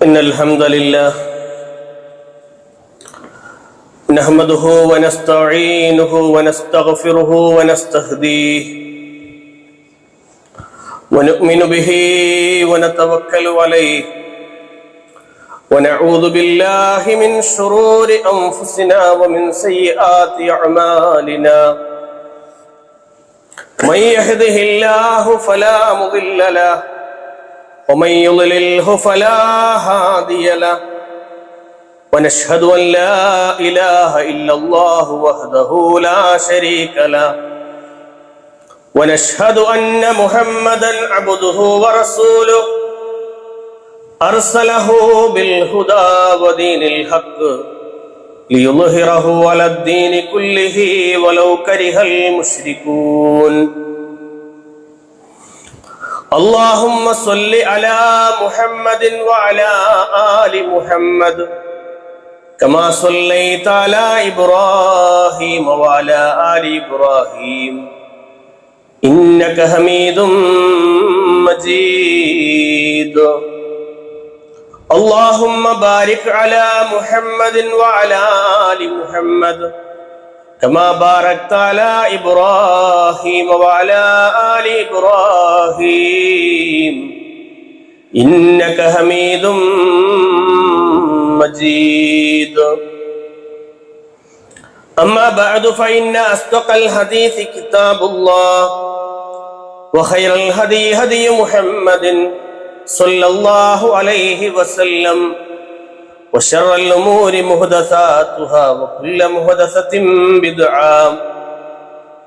إن الحمد لله نحمده ونستعينه ونستغفره ونستهديه ونؤمن به ونتوكل عليه ونعوذ بالله من شرور أنفسنا ومن سيئات أعمالنا من يهده الله فلا مضل له ومن يضلله فلا هادي له ونشهد أن لا إله إلا الله وحده لا شريك له ونشهد أن محمدا عبده ورسوله أرسله بالهدى ودين الحق ليظهره على الدين كله ولو كره المشركون اللهم صل على محمد وعلى آل محمد كما صليت على إبراهيم وعلى آل إبراهيم إنك حميد مجيد اللهم بارك على محمد وعلى آل محمد كما باركت على إبراهيم وعلى آل إبراهيم إنك حميد مجيد أما بعد فإن أصدق الحديث كتاب الله وخير الهدي هدي محمد صلى الله عليه وسلم وشر الأمور محدثاتها وكل محدثة بدعة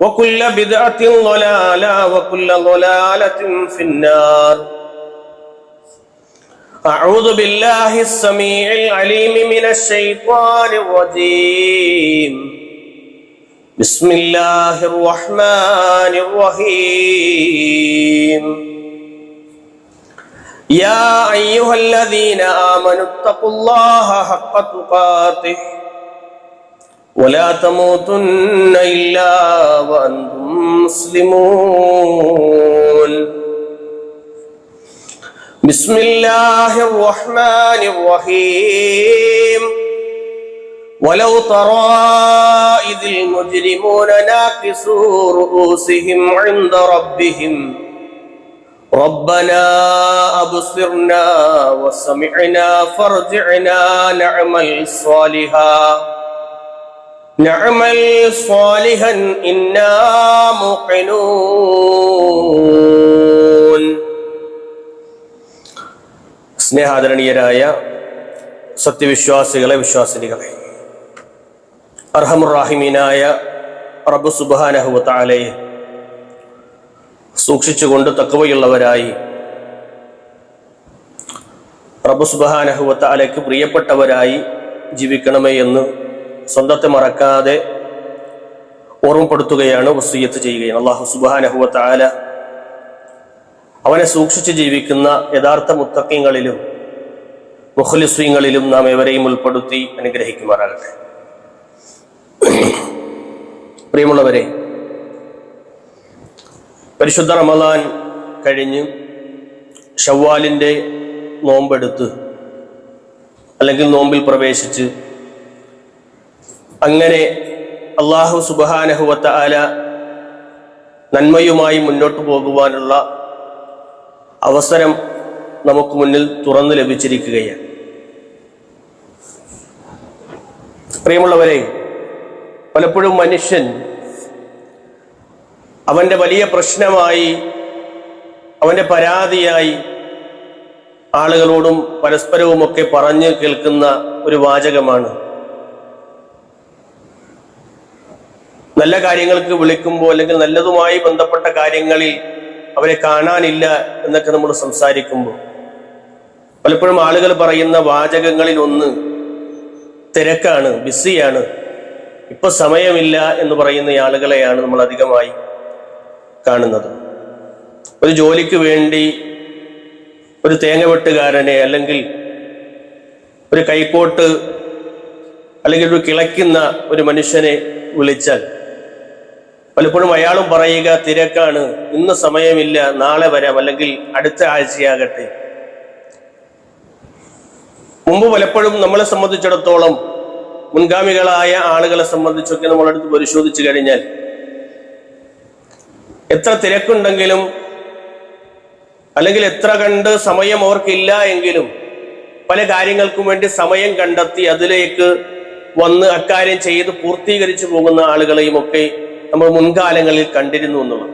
وكل بدعة ضلالة وكل ضلالة في النار أعوذ بالله السميع العليم من الشيطان الرجيم بسم الله الرحمن الرحيم يا أيها الذين آمنوا اتقوا الله حق تقاته ولا تموتن إلا وأنتم مسلمون بسم الله الرحمن الرحيم ولو ترى إذ المجرمون ناكسوا رؤوسهم عند ربهم ربنا أبصرنا وسمعنا فارجعنا نعمل صالحا إنا موقنون സ്നേഹാദരണീയരായ സത്യവിശ്വാസികളെ വിശ്വാസിനികളെ, അർഹമുർ-റാഹിമീനായ റബ്ബ് സുബ്ഹാനഹു വ തആലയെ സൂക്ഷിച്ചുകൊണ്ട് തഖ്വയുള്ളവരായി റബ്ബ് സുബ്ഹാനഹു വ തആലയ്ക്ക് പ്രിയപ്പെട്ടവരായി ജീവിക്കണമേ എന്ന് സ്വന്തത്തെ മറക്കാതെ ഓർമ്മപ്പെടുത്തുകയാണ്, വസിയ്യത്ത് ചെയ്യുകയാണ്. അല്ലാഹു സുബ്ഹാനഹു വ തആല അവനെ സൂക്ഷിച്ച് ജീവിക്കുന്ന യഥാർത്ഥ മുത്തഖീങ്ങളിലും മുഖ്ലിസീങ്ങളിലും നാം എവരെയും ഉൾപ്പെടുത്തി അനുഗ്രഹിക്കുമാറാകട്ടെ. പ്രിയമുള്ളവരെ, പരിശുദ്ധ റമളാൻ കഴിഞ്ഞ് ശവ്വാലിൻ്റെ നോമ്പെടുത്ത് അല്ലെങ്കിൽ നോമ്പിൽ പ്രവേശിച്ച് അങ്ങനെ അല്ലാഹു സുബ്ഹാനഹു വ തആല നന്മയുമായി മുന്നോട്ട് പോകുവാനുള്ള അവസരം നമുക്ക് മുന്നിൽ തുറന്നു ലഭിച്ചിരിക്കുകയാണ്. പ്രിയമുള്ളവരെ, പലപ്പോഴും മനുഷ്യൻ അവൻ്റെ വലിയ പ്രശ്നമായി, അവൻ്റെ പരാതിയായി ആളുകളോടും പരസ്പരവുമൊക്കെ പറഞ്ഞ് കേൾക്കുന്ന ഒരു വാചകമാണ്, നല്ല കാര്യങ്ങൾക്ക് വിളിക്കുമ്പോൾ അല്ലെങ്കിൽ നല്ലതുമായി ബന്ധപ്പെട്ട കാര്യങ്ങളിൽ അവരെ കാണാനില്ല എന്നൊക്കെ നമ്മൾ സംസാരിക്കുമ്പോൾ പലപ്പോഴും ആളുകൾ പറയുന്ന വാചകങ്ങളിൽ ഒന്ന് തിരക്കാണ്, ബിസിയാണ്, ഇപ്പൊ സമയമില്ല എന്ന് പറയുന്ന ആളുകളെയാണ് നമ്മൾ അധികമായി കാണുന്നത്. ഒരു ജോലിക്ക് വേണ്ടി ഒരു തേങ്ങ വെട്ടുകാരനെ അല്ലെങ്കിൽ ഒരു കൈക്കോട്ട് അല്ലെങ്കിൽ ഒരു കിളയ്ക്കുന്ന ഒരു മനുഷ്യനെ വിളിച്ചാൽ പലപ്പോഴും അയാളും പറയുക തിരക്കാണ്, ഇന്ന് സമയമില്ല, നാളെ വരാം, അല്ലെങ്കിൽ അടുത്ത ആഴ്ചയാകട്ടെ. മുമ്പ് പലപ്പോഴും നമ്മളെ സംബന്ധിച്ചിടത്തോളം മുൻഗാമികളായ ആളുകളെ സംബന്ധിച്ചൊക്കെ നമ്മളെടുത്ത് പരിശോധിച്ചു കഴിഞ്ഞാൽ എത്ര തിരക്കുണ്ടെങ്കിലും അല്ലെങ്കിൽ എത്ര കണ്ട് സമയം അവർക്കില്ല എങ്കിലും പല കാര്യങ്ങൾക്കും വേണ്ടി സമയം കണ്ടെത്തി അതിലേക്ക് വന്ന് അക്കാര്യം ചെയ്ത് പൂർത്തീകരിച്ചു പോകുന്ന ആളുകളെയും ഒക്കെ നമ്മൾ മുൻകാലങ്ങളിൽ കണ്ടിരുന്നു എന്നുള്ളത്.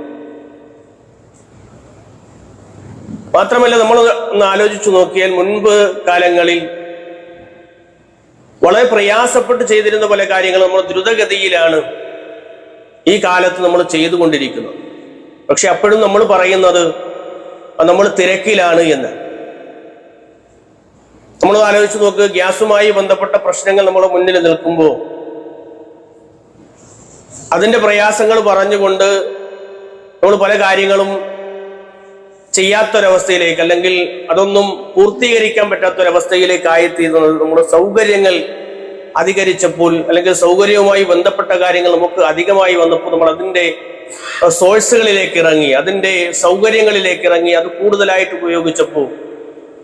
മാത്രമല്ല, നമ്മൾ ഒന്ന് ആലോചിച്ചു നോക്കിയാൽ മുൻപ് കാലങ്ങളിൽ വളരെ പ്രയാസപ്പെട്ട് ചെയ്തിരുന്ന പല കാര്യങ്ങളും നമ്മൾ ദ്രുതഗതിയിലാണ് ഈ കാലത്ത് നമ്മൾ ചെയ്തുകൊണ്ടിരിക്കുന്നത്. പക്ഷെ അപ്പോഴും നമ്മൾ പറയുന്നത് നമ്മൾ തിരക്കിലാണ് എന്ന്. നമ്മൾ ആലോചിച്ച് നോക്ക്, ഗ്യാസുമായി ബന്ധപ്പെട്ട പ്രശ്നങ്ങൾ നമ്മുടെ മുന്നിൽ നിൽക്കുമ്പോൾ അതിന്റെ പ്രയാസങ്ങൾ പറഞ്ഞുകൊണ്ട് നമ്മൾ പല കാര്യങ്ങളും ചെയ്യാത്തൊരവസ്ഥയിലേക്ക്, അല്ലെങ്കിൽ അതൊന്നും പൂർത്തീകരിക്കാൻ പറ്റാത്തൊരവസ്ഥയിലേക്ക് ആയിത്തീരുന്നത് നമ്മുടെ സൗകര്യങ്ങൾ അധികരിച്ചപ്പോൾ, അല്ലെങ്കിൽ സൗകര്യവുമായി ബന്ധപ്പെട്ട കാര്യങ്ങൾ നമുക്ക് അധികമായി വന്നപ്പോൾ നമ്മൾ അതിന്റെ സോഴ്സുകളിലേക്ക് ഇറങ്ങി, അതിന്റെ സൗകര്യങ്ങളിലേക്ക് ഇറങ്ങി, അത് കൂടുതലായിട്ട് ഉപയോഗിച്ചപ്പോൾ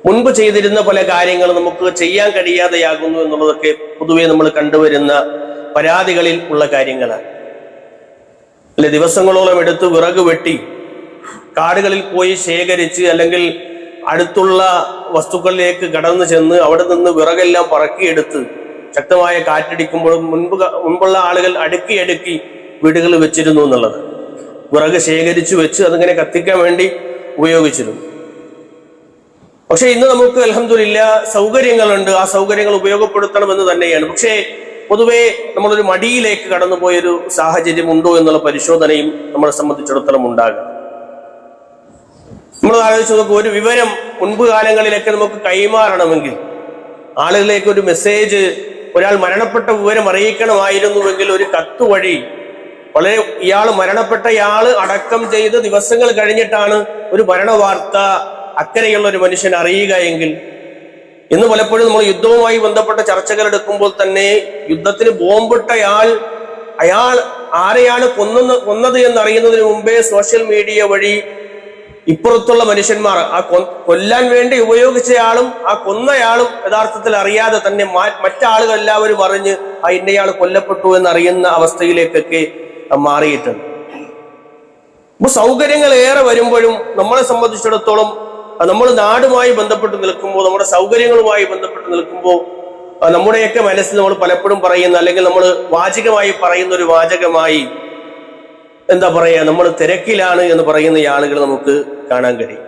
മുൻപ് ചെയ്തിരുന്ന പല കാര്യങ്ങളും നമുക്ക് ചെയ്യാൻ കഴിയാതെയാകുന്നു എന്നുള്ളതൊക്കെ പൊതുവെ നമ്മൾ കണ്ടുവരുന്ന പരാതികളിൽ ഉള്ള കാര്യങ്ങളാണ്. അല്ലെ, ദിവസങ്ങളോളം എടുത്ത് വിറക് വെട്ടി കാടുകളിൽ പോയി ശേഖരിച്ച്, അല്ലെങ്കിൽ അടുത്തുള്ള വസ്തുക്കളിലേക്ക് കടന്നു ചെന്ന് അവിടെ നിന്ന് വിറകെല്ലാം പറക്കിയെടുത്ത് ശക്തമായ കാറ്റടിക്കുമ്പോഴും മുൻപുള്ള ആളുകൾ അടുക്കി വീടുകൾ വെച്ചിരുന്നു എന്നുള്ളത്. വിറക് ശേഖരിച്ചു വെച്ച് അതിങ്ങനെ കത്തിക്കാൻ വേണ്ടി ഉപയോഗിച്ചിരുന്നു. പക്ഷെ ഇന്ന് നമുക്ക് അൽഹംദുലില്ലാ സൗകര്യങ്ങളുണ്ട്, ആ സൗകര്യങ്ങൾ ഉപയോഗപ്പെടുത്തണമെന്ന് തന്നെയാണ്. പക്ഷേ പൊതുവെ നമ്മളൊരു മടിയിലേക്ക് കടന്നുപോയൊരു സാഹചര്യം ഉണ്ടോ എന്നുള്ള പരിശോധനയും നമ്മളെ സംബന്ധിച്ചിടത്തോളം ഉണ്ടാകും. നമ്മൾ ആലോചിച്ച് നോക്കുക, ഒരു വിവരം മുൻപ് കാലങ്ങളിലൊക്കെ നമുക്ക് കൈമാറണമെങ്കിൽ, ആളുകളിലേക്ക് ഒരു മെസ്സേജ്, ഒരാൾ മരണപ്പെട്ട വിവരം അറിയിക്കണമായിരുന്നുവെങ്കിൽ ഒരു കത്ത് വഴി, വളരെ മരണപ്പെട്ടയാള് അടക്കം ചെയ്ത് ദിവസങ്ങൾ കഴിഞ്ഞിട്ടാണ് ഒരു മരണവാർത്ത അക്കരെയുള്ള ഒരു മനുഷ്യൻ അറിയുക എങ്കിൽ, ഇന്ന് പലപ്പോഴും നമ്മൾ യുദ്ധവുമായി ബന്ധപ്പെട്ട ചർച്ചകൾ എടുക്കുമ്പോൾ തന്നെ യുദ്ധത്തിന് ബോംബിട്ടയാൾ ആരെയാണ് കൊന്നത് എന്നറിയുന്നതിന് മുമ്പേ സോഷ്യൽ മീഡിയ വഴി ഇപ്പുറത്തുള്ള മനുഷ്യന്മാർ, ആ കൊല്ലാൻ വേണ്ടി ഉപയോഗിച്ചയാളും ആ കൊന്നയാളും യഥാർത്ഥത്തിൽ അറിയാതെ തന്നെ മറ്റാളുകൾ എല്ലാവരും അറിഞ്ഞ് ആ ഇന്നയാൾ കൊല്ലപ്പെട്ടു എന്നറിയുന്ന അവസ്ഥയിലേക്കൊക്കെ മാറിയിട്ടുണ്ട്. അപ്പൊ സൗകര്യങ്ങൾ ഏറെ വരുമ്പോഴും നമ്മളെ സംബന്ധിച്ചിടത്തോളം നമ്മൾ നാടുമായി ബന്ധപ്പെട്ട് നിൽക്കുമ്പോൾ, നമ്മുടെ സൗകര്യങ്ങളുമായി ബന്ധപ്പെട്ട് നിൽക്കുമ്പോൾ നമ്മുടെയൊക്കെ മനസ്സിൽ നമ്മൾ പലപ്പോഴും പറയുന്ന, അല്ലെങ്കിൽ നമ്മൾ വാചികമായി പറയുന്ന ഒരു വാചകമായി എന്താ പറയാ, നമ്മൾ തിരക്കിലാണ് എന്ന് പറയുന്ന ആളുകൾ നമുക്ക് കാണാൻ കഴിയും.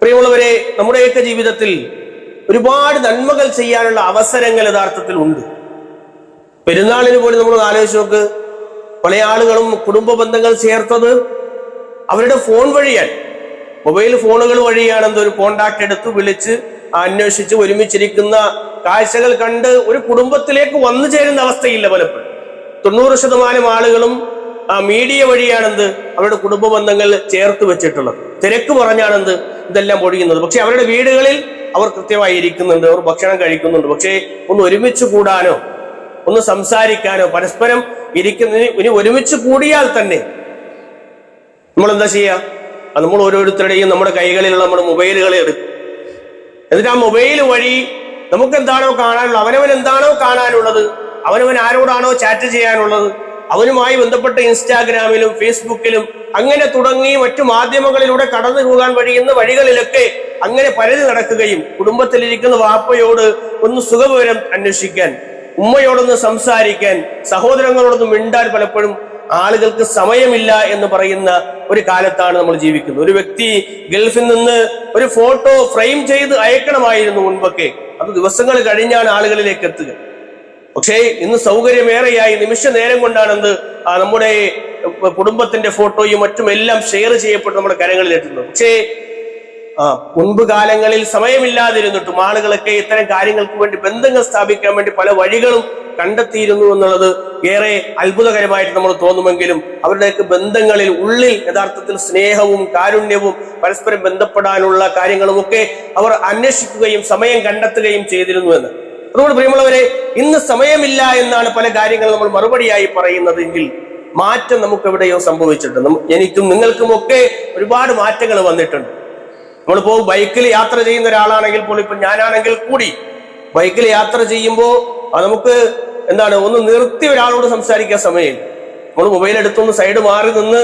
പ്രിയമുള്ളവരെ, നമ്മുടെയൊക്കെ ജീവിതത്തിൽ ഒരുപാട് നന്മകൾ ചെയ്യാനുള്ള അവസരങ്ങൾ യഥാർത്ഥത്തിൽ ഉണ്ട്. പെരുന്നാളിന് പോലും നമ്മൾ ആലോചിച്ച് നോക്ക്, പല ആളുകളും കുടുംബ ബന്ധങ്ങൾ ചേർത്തത് അവരുടെ ഫോൺ വഴിയാണ്, മൊബൈൽ ഫോണുകൾ വഴിയാണ്. എന്തൊരു കോണ്ടാക്ട് എടുത്ത് വിളിച്ച് അന്വേഷിച്ച് ഒരുമിച്ചിരിക്കുന്ന കാഴ്ചകൾ കണ്ട് ഒരു കുടുംബത്തിലേക്ക് വന്നു ചേരുന്ന അവസ്ഥയില്ല. പലപ്പോഴും 90% ആളുകളും മീഡിയ വഴിയാണെന്ത് അവരുടെ കുടുംബ ബന്ധങ്ങൾ ചേർത്ത് വെച്ചിട്ടുള്ളത്. തിരക്ക് പറഞ്ഞാണെന്ത് ഇതെല്ലാം പൊഴിയുന്നത്. പക്ഷെ അവരുടെ വീടുകളിൽ അവർ കൃത്യമായി ഇരിക്കുന്നുണ്ട്, അവർ ഭക്ഷണം കഴിക്കുന്നുണ്ട്. പക്ഷേ ഒന്ന് ഒരുമിച്ച് കൂടാനോ ഒന്ന് സംസാരിക്കാനോ പരസ്പരം ഇനി ഒരുമിച്ച് കൂടിയാൽ തന്നെ നമ്മൾ എന്താ ചെയ്യുക? നമ്മൾ ഓരോരുത്തരുടെയും നമ്മുടെ കൈകളിലുള്ള നമ്മുടെ മൊബൈലുകളെ എടുക്കും. എന്നിട്ട് ആ മൊബൈൽ വഴി നമുക്ക് എന്താണോ കാണാനുള്ളത്, അവനവൻ എന്താണോ കാണാനുള്ളത്, അവനവൻ ആരോടാണോ ചാറ്റ് ചെയ്യാനുള്ളത്, അവനുമായി ബന്ധപ്പെട്ട ഇൻസ്റ്റാഗ്രാമിലും ഫേസ്ബുക്കിലും അങ്ങനെ തുടങ്ങി മറ്റു മാധ്യമങ്ങളിലൂടെ കടന്നു പോകാൻ കഴിയുന്ന വഴികളിലൊക്കെ അങ്ങനെ പരതി നടക്കുകയും, കുടുംബത്തിലിരിക്കുന്ന വാപ്പയോട് ഒന്ന് സുഖവിവരം അന്വേഷിക്കാൻ, ഉമ്മയോടൊന്ന് സംസാരിക്കാൻ, സഹോദരങ്ങളോടൊന്ന് മിണ്ടാൻ പലപ്പോഴും ആളുകൾക്ക് സമയമില്ല എന്ന് പറയുന്ന ഒരു കാലത്താണ് നമ്മൾ ജീവിക്കുന്നത്. ഒരു വ്യക്തി ഗൾഫിൽ നിന്ന് ഒരു ഫോട്ടോ ഫ്രെയിം ചെയ്ത് അയക്കണമായിരുന്നു മുൻപൊക്കെ, അത് ദിവസങ്ങൾ കഴിഞ്ഞാണ് ആളുകളിലേക്ക് എത്തുക. പക്ഷേ ഇന്ന് സൗകര്യമേറെയായി നിമിഷ നേരം കൊണ്ടാണ് നമ്മുടെ കുടുംബത്തിന്റെ ഫോട്ടോയും മറ്റും എല്ലാം ഷെയർ ചെയ്യപ്പെട്ട് നമ്മുടെ കരങ്ങളിൽ എത്തുന്നത്. പക്ഷേ മുൻപ് കാലങ്ങളിൽ സമയമില്ലാതിരുന്നിട്ടും ആളുകളൊക്കെ ഇത്തരം കാര്യങ്ങൾക്ക് വേണ്ടി ബന്ധങ്ങൾ സ്ഥാപിക്കാൻ വേണ്ടി പല വഴികളും കണ്ടെത്തിയിരുന്നു എന്നുള്ളത് ഏറെ അത്ഭുതകരമായിട്ട് നമ്മൾ തോന്നുമെങ്കിലും, അവരുടെയൊക്കെ ബന്ധങ്ങളിൽ ഉള്ളിൽ യഥാർത്ഥത്തിൽ സ്നേഹവും കാരുണ്യവും പരസ്പരം ബന്ധപ്പെടാനുള്ള കാര്യങ്ങളുമൊക്കെ അവർ അന്വേഷിക്കുകയും സമയം കണ്ടെത്തുകയും ചെയ്തിരുന്നു എന്ന്. അതുകൊണ്ട് പ്രിയമുള്ളവരെ, ഇന്ന് സമയമില്ല എന്നാണ് പല കാര്യങ്ങളും നമ്മൾ മറുപടിയായി പറയുന്നതെങ്കിൽ മാറ്റം നമുക്ക് എവിടെയോ സംഭവിച്ചിട്ടുണ്ട്. എനിക്കും നിങ്ങൾക്കും ഒക്കെ ഒരുപാട് മാറ്റങ്ങൾ വന്നിട്ടുണ്ട്. നമ്മളിപ്പോ ബൈക്കിൽ യാത്ര ചെയ്യുന്ന ഒരാളാണെങ്കിൽ പോലും, ഇപ്പൊ ഞാനാണെങ്കിൽ കൂടി ബൈക്കിൽ യാത്ര ചെയ്യുമ്പോൾ നമുക്ക് ഒന്ന് നിർത്തി ഒരാളോട് സംസാരിക്കാൻ സമയമില്ല. നമ്മൾ മൊബൈൽ എടുത്തൊന്ന് സൈഡ് മാറി നിന്ന്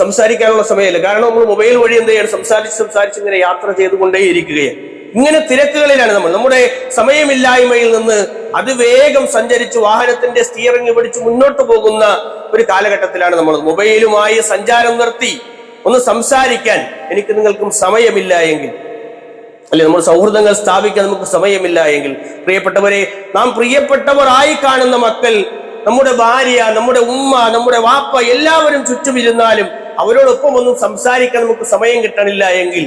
സംസാരിക്കാനുള്ള സമയമില്ല. കാരണം നമ്മൾ മൊബൈൽ വഴി എന്ത് ചെയ്യണം, സംസാരിച്ച് ഇങ്ങനെ യാത്ര ചെയ്തുകൊണ്ടേയിരിക്കുകയാണ്. ഇങ്ങനെ തിരക്കുകളിലാണ് നമ്മുടെ സമയമില്ലായ്മയിൽ നിന്ന് അതിവേഗം സഞ്ചരിച്ച് വാഹനത്തിന്റെ സ്റ്റിയറിംഗ് പിടിച്ച് മുന്നോട്ട് പോകുന്ന ഒരു കാലഘട്ടത്തിലാണ് നമ്മൾ. മൊബൈലുമായി സഞ്ചാരം നിർത്തി ഒന്ന് സംസാരിക്കാൻ എനിക്ക് നിങ്ങൾക്കും സമയമില്ല എങ്കിൽ, അല്ലെ നമ്മൾ സൗഹൃദങ്ങൾ സ്ഥാപിക്കാൻ നമുക്ക് സമയമില്ല എങ്കിൽ, പ്രിയപ്പെട്ടവരെ, നാം പ്രിയപ്പെട്ടവരായി കാണുന്ന മക്കൾ, നമ്മുടെ ഭാര്യ, നമ്മുടെ ഉമ്മ, നമ്മുടെ വാപ്പ എല്ലാവരും ചുറ്റുമിരുന്നാലും അവരോടൊപ്പം ഒന്നും സംസാരിക്കാൻ നമുക്ക് സമയം കിട്ടണില്ല എങ്കിൽ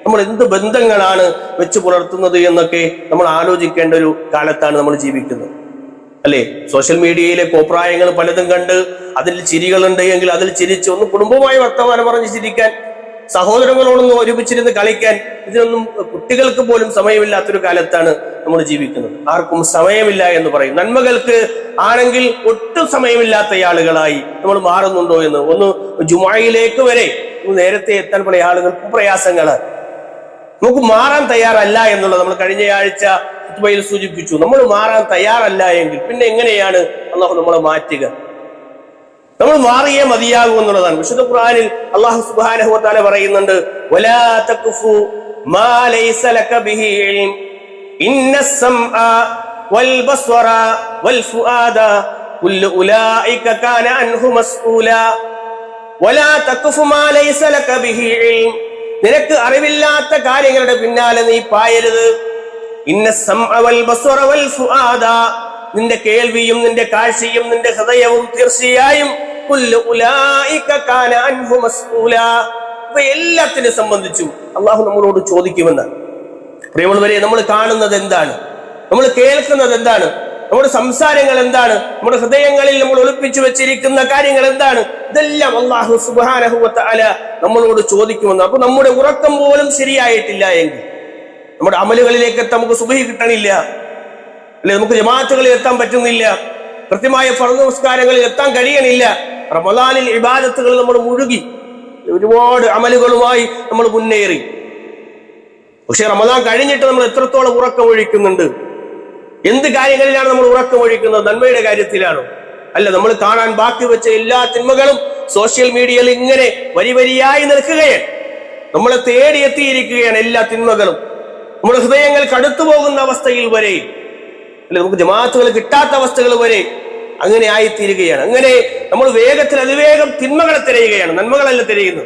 നമ്മൾ എന്ത് ബന്ധങ്ങളാണ് വെച്ച് പുലർത്തുന്നത് എന്നൊക്കെ നമ്മൾ ആലോചിക്കേണ്ട ഒരു കാലത്താണ് നമ്മൾ ജീവിക്കുന്നത്, അല്ലെ? സോഷ്യൽ മീഡിയയിലെ കോപ്രായങ്ങൾ പലതും കണ്ട് അതിൽ ചിരികളുണ്ട് എങ്കിൽ അതിൽ ചിരിച്ച് ഒന്ന് കുടുംബമായി വർത്തമാനം പറഞ്ഞ് ചിരിക്കാൻ, സഹോദരങ്ങളോടൊന്നും ഒരുമിച്ചിരുന്ന് കളിക്കാൻ, ഇതിനൊന്നും കുട്ടികൾക്ക് പോലും സമയമില്ലാത്തൊരു കാലത്താണ് നമ്മൾ ജീവിക്കുന്നത്. ആർക്കും സമയമില്ല എന്ന് പറയും. നന്മകൾക്ക് ആണെങ്കിൽ ഒട്ടും സമയമില്ലാത്ത ആളുകളായി നമ്മൾ മാറുന്നുണ്ടോ എന്ന്. ഒന്ന് ജുമുഅയിലേക്ക് വരെ നേരത്തെ എത്താൻ പല ആളുകൾക്കും പ്രയാസങ്ങള്. നമുക്ക് മാറാൻ തയ്യാറല്ല എന്നുള്ളത് നമ്മൾ കഴിഞ്ഞ ആഴ്ച ഖുത്ബയിൽ സൂചിപ്പിച്ചു. നമ്മൾ മാറാൻ തയ്യാറല്ല എങ്കിൽ പിന്നെ എങ്ങനെയാണ് അല്ലാഹു നമ്മളെ മാറ്റുക? നമ്മൾ മാറിയേ മതിയാകൂ എന്നുള്ളതാണ്. വിശുദ്ധ ഖുർആനിൽ അല്ലാഹു സുബ്ഹാനഹു വ തആല പറയുന്നുണ്ട്, വലാ തഖ്ഫു മാ ലൈസ ലക ബിഹി ഇൽം ഇന്നസ് സമഅ വൽ ബസ്വറ വൽ ഫുആദ കുല്ലു ഉലൈക കാന അൻഹു മസ്ഊല. വലാ തഖ്ഫു മാ ലൈസ ലക ബിഹി ഇൽം, നിനക്ക് അറിവില്ലാത്ത കാര്യങ്ങളുടെ പിന്നാലെ നീ പായരുത്. ഇന്നസ് സമഅ വൽ ബസ്വറ വൽ ഫുആദ, നിന്റെ കേൾവിയും നിന്റെ കാഴ്ചയും നിന്റെ ഹൃദയവും തീർച്ചയായും എല്ലാത്തിനെ സംബന്ധിച്ചും അള്ളാഹു നമ്മളോട് ചോദിക്കുമെന്നാണ്. പ്രിയമുള്ളവരെ, നമ്മൾ കാണുന്നത് എന്താണ്, നമ്മൾ കേൾക്കുന്നത് എന്താണ്, നമ്മുടെ സംസാരങ്ങൾ എന്താണ്, നമ്മുടെ ഹൃദയങ്ങളിൽ നമ്മൾ ഒളിപ്പിച്ചു വെച്ചിരിക്കുന്ന കാര്യങ്ങൾ എന്താണ്, ഇതെല്ലാം അള്ളാഹു സുബ്ഹാനഹു വ തആല നമ്മളോട് ചോദിക്കുമെന്ന്. അപ്പൊ നമ്മുടെ ഉറക്കം പോലും ശരിയായിട്ടില്ല എങ്കിൽ, നമ്മുടെ അമലുകളിലേക്ക് നമുക്ക് സുബ്ഹി കിട്ടണില്ല, അല്ലെ, നമുക്ക് ജമാഅത്തുകളിൽ എത്താൻ പറ്റുന്നില്ല, കൃത്യമായ ഫർദ് നമസ്കാരങ്ങളിൽ എത്താൻ കഴിയണില്ല, റമദാനിൽ ഇബാദത്തുകൾ നമ്മൾ മുഴുകി ഒരുപാട് അമലുകളുമായി നമ്മൾ മുന്നേറി, പക്ഷെ റമദാൻ കഴിഞ്ഞിട്ട് നമ്മൾ എത്രത്തോളം ഉറക്കമൊഴിക്കുന്നുണ്ട്? എന്ത് കാര്യങ്ങളിലാണ് നമ്മൾ ഉറക്കമൊഴിക്കുന്നത്? നന്മയുടെ കാര്യത്തിലാണോ? അല്ല, നമ്മൾ കാണാൻ ബാക്കി വെച്ച എല്ലാ തിന്മകളും സോഷ്യൽ മീഡിയയിൽ ഇങ്ങനെ വരിവരിയായി നിൽക്കുകയാണ്. നമ്മളെ തേടിയെത്തിയിരിക്കുകയാണ് എല്ലാ തിന്മകളും. നമ്മുടെ ഹൃദയങ്ങൾ കടുത്തു പോകുന്ന അവസ്ഥയിൽ വരെ, അല്ലെ, നമുക്ക് ജമാഅത്തുകൾ കിട്ടാത്ത അവസ്ഥകൾ വരെ അങ്ങനെ ആയിത്തീരുകയാണ്. അങ്ങനെ നമ്മൾ അതിവേഗം തിന്മകളെ തിരയുകയാണ്, നന്മകളല്ല തിരയുന്നത്.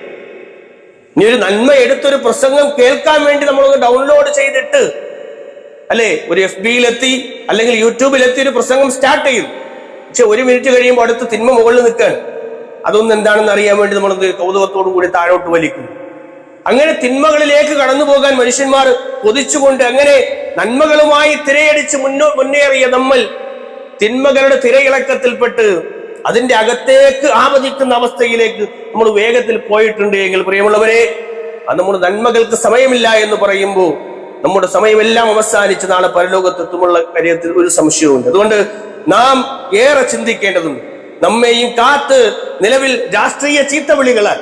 ഇനി ഒരു നന്മ എടുത്തൊരു പ്രസംഗം കേൾക്കാൻ വേണ്ടി നമ്മളൊന്ന് ഡൗൺലോഡ് ചെയ്തിട്ട്, അല്ലെ, ഒരു FB-യിലെത്തി അല്ലെങ്കിൽ യൂട്യൂബിലെത്തി ഒരു പ്രസംഗം സ്റ്റാർട്ട് ചെയ്യും. പക്ഷെ 1 മിനിറ്റ് കഴിയുമ്പോൾ അടുത്ത് തിന്മ മുകളിൽ നിൽക്കാൻ, അതൊന്നും എന്താണെന്ന് അറിയാൻ വേണ്ടി നമ്മൾ കൗതുകത്തോടു കൂടി താഴോട്ട് വലിക്കും. അങ്ങനെ തിന്മകളിലേക്ക് കടന്നു പോകാൻ മനുഷ്യന്മാർ കൊതിച്ചുകൊണ്ട് അങ്ങനെ നന്മകളുമായി തിരയടിച്ച് മുന്നേറിയ നമ്മൾ തിന്മകളുടെ തിരയിളക്കത്തിൽപ്പെട്ട് അതിന്റെ അകത്തേക്ക് ആപതിക്കുന്ന അവസ്ഥയിലേക്ക് നമ്മൾ വേഗത്തിൽ പോയിട്ടുണ്ട് എങ്കിൽ, പ്രിയമുള്ളവരെ, അത് നമ്മുടെ നന്മകൾക്ക് സമയമില്ല എന്ന് പറയുമ്പോൾ നമ്മുടെ സമയമെല്ലാം അവസാനിച്ച് നാളെ പരലോകത്തെത്തുമുള്ള കാര്യത്തിൽ ഒരു സംശയവുമില്ല. അതുകൊണ്ട് നാം ഏറെ ചിന്തിക്കേണ്ടതുണ്ട്. നമ്മെയും കാത്ത് നിലവിൽ രാഷ്ട്രീയ ചീത്തവിളികളാൽ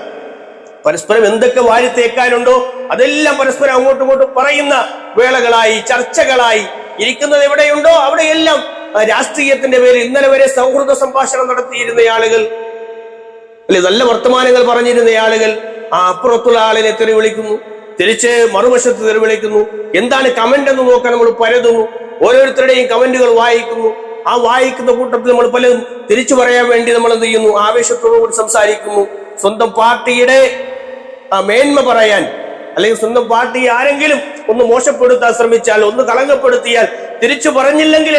പരസ്പരം എന്തൊക്കെ വാരിത്തേക്കാനുണ്ടോ അതെല്ലാം പരസ്പരം അങ്ങോട്ടും ഇങ്ങോട്ടും പറയുന്ന വേളകളായി, ചർച്ചകളായി ഇരിക്കുന്നത് എവിടെയുണ്ടോ അവിടെയെല്ലാം രാഷ്ട്രീയത്തിന്റെ പേരിൽ ഇന്നലെ വരെ സൗഹൃദ സംഭാഷണം നടത്തിയിരുന്ന ആളുകൾ, അല്ലെ, നല്ല വർത്തമാനങ്ങൾ പറഞ്ഞിരുന്ന ആളുകൾ അപ്പുറത്തുള്ള ആളിനെ തെറി വിളിക്കുന്നു, തിരിച്ച് മറുവശത്ത് തെറി വിളിക്കുന്നു. എന്താണ് കമന്റ് എന്ന് നോക്കാൻ നമ്മൾ പരതുന്നു. ഓരോരുത്തരുടെയും കമന്റുകൾ വായിക്കുന്നു. ആ വായിക്കുന്ന കൂട്ടത്തിൽ നമ്മൾ പലതും തിരിച്ചു പറയാൻ വേണ്ടി നമ്മൾ എന്ത് ചെയ്യുന്നു? ആവേശത്തോടുകൂടി സംസാരിക്കുന്നു. സ്വന്തം പാർട്ടിയുടെ മേന്മ പറയാൻ, അല്ലെങ്കിൽ സ്വന്തം പാർട്ടിയെ ആരെങ്കിലും ഒന്ന് മോശപ്പെടുത്താൻ ശ്രമിച്ചാൽ, ഒന്ന് കളങ്കപ്പെടുത്തിയാൽ തിരിച്ചു പറഞ്ഞില്ലെങ്കിൽ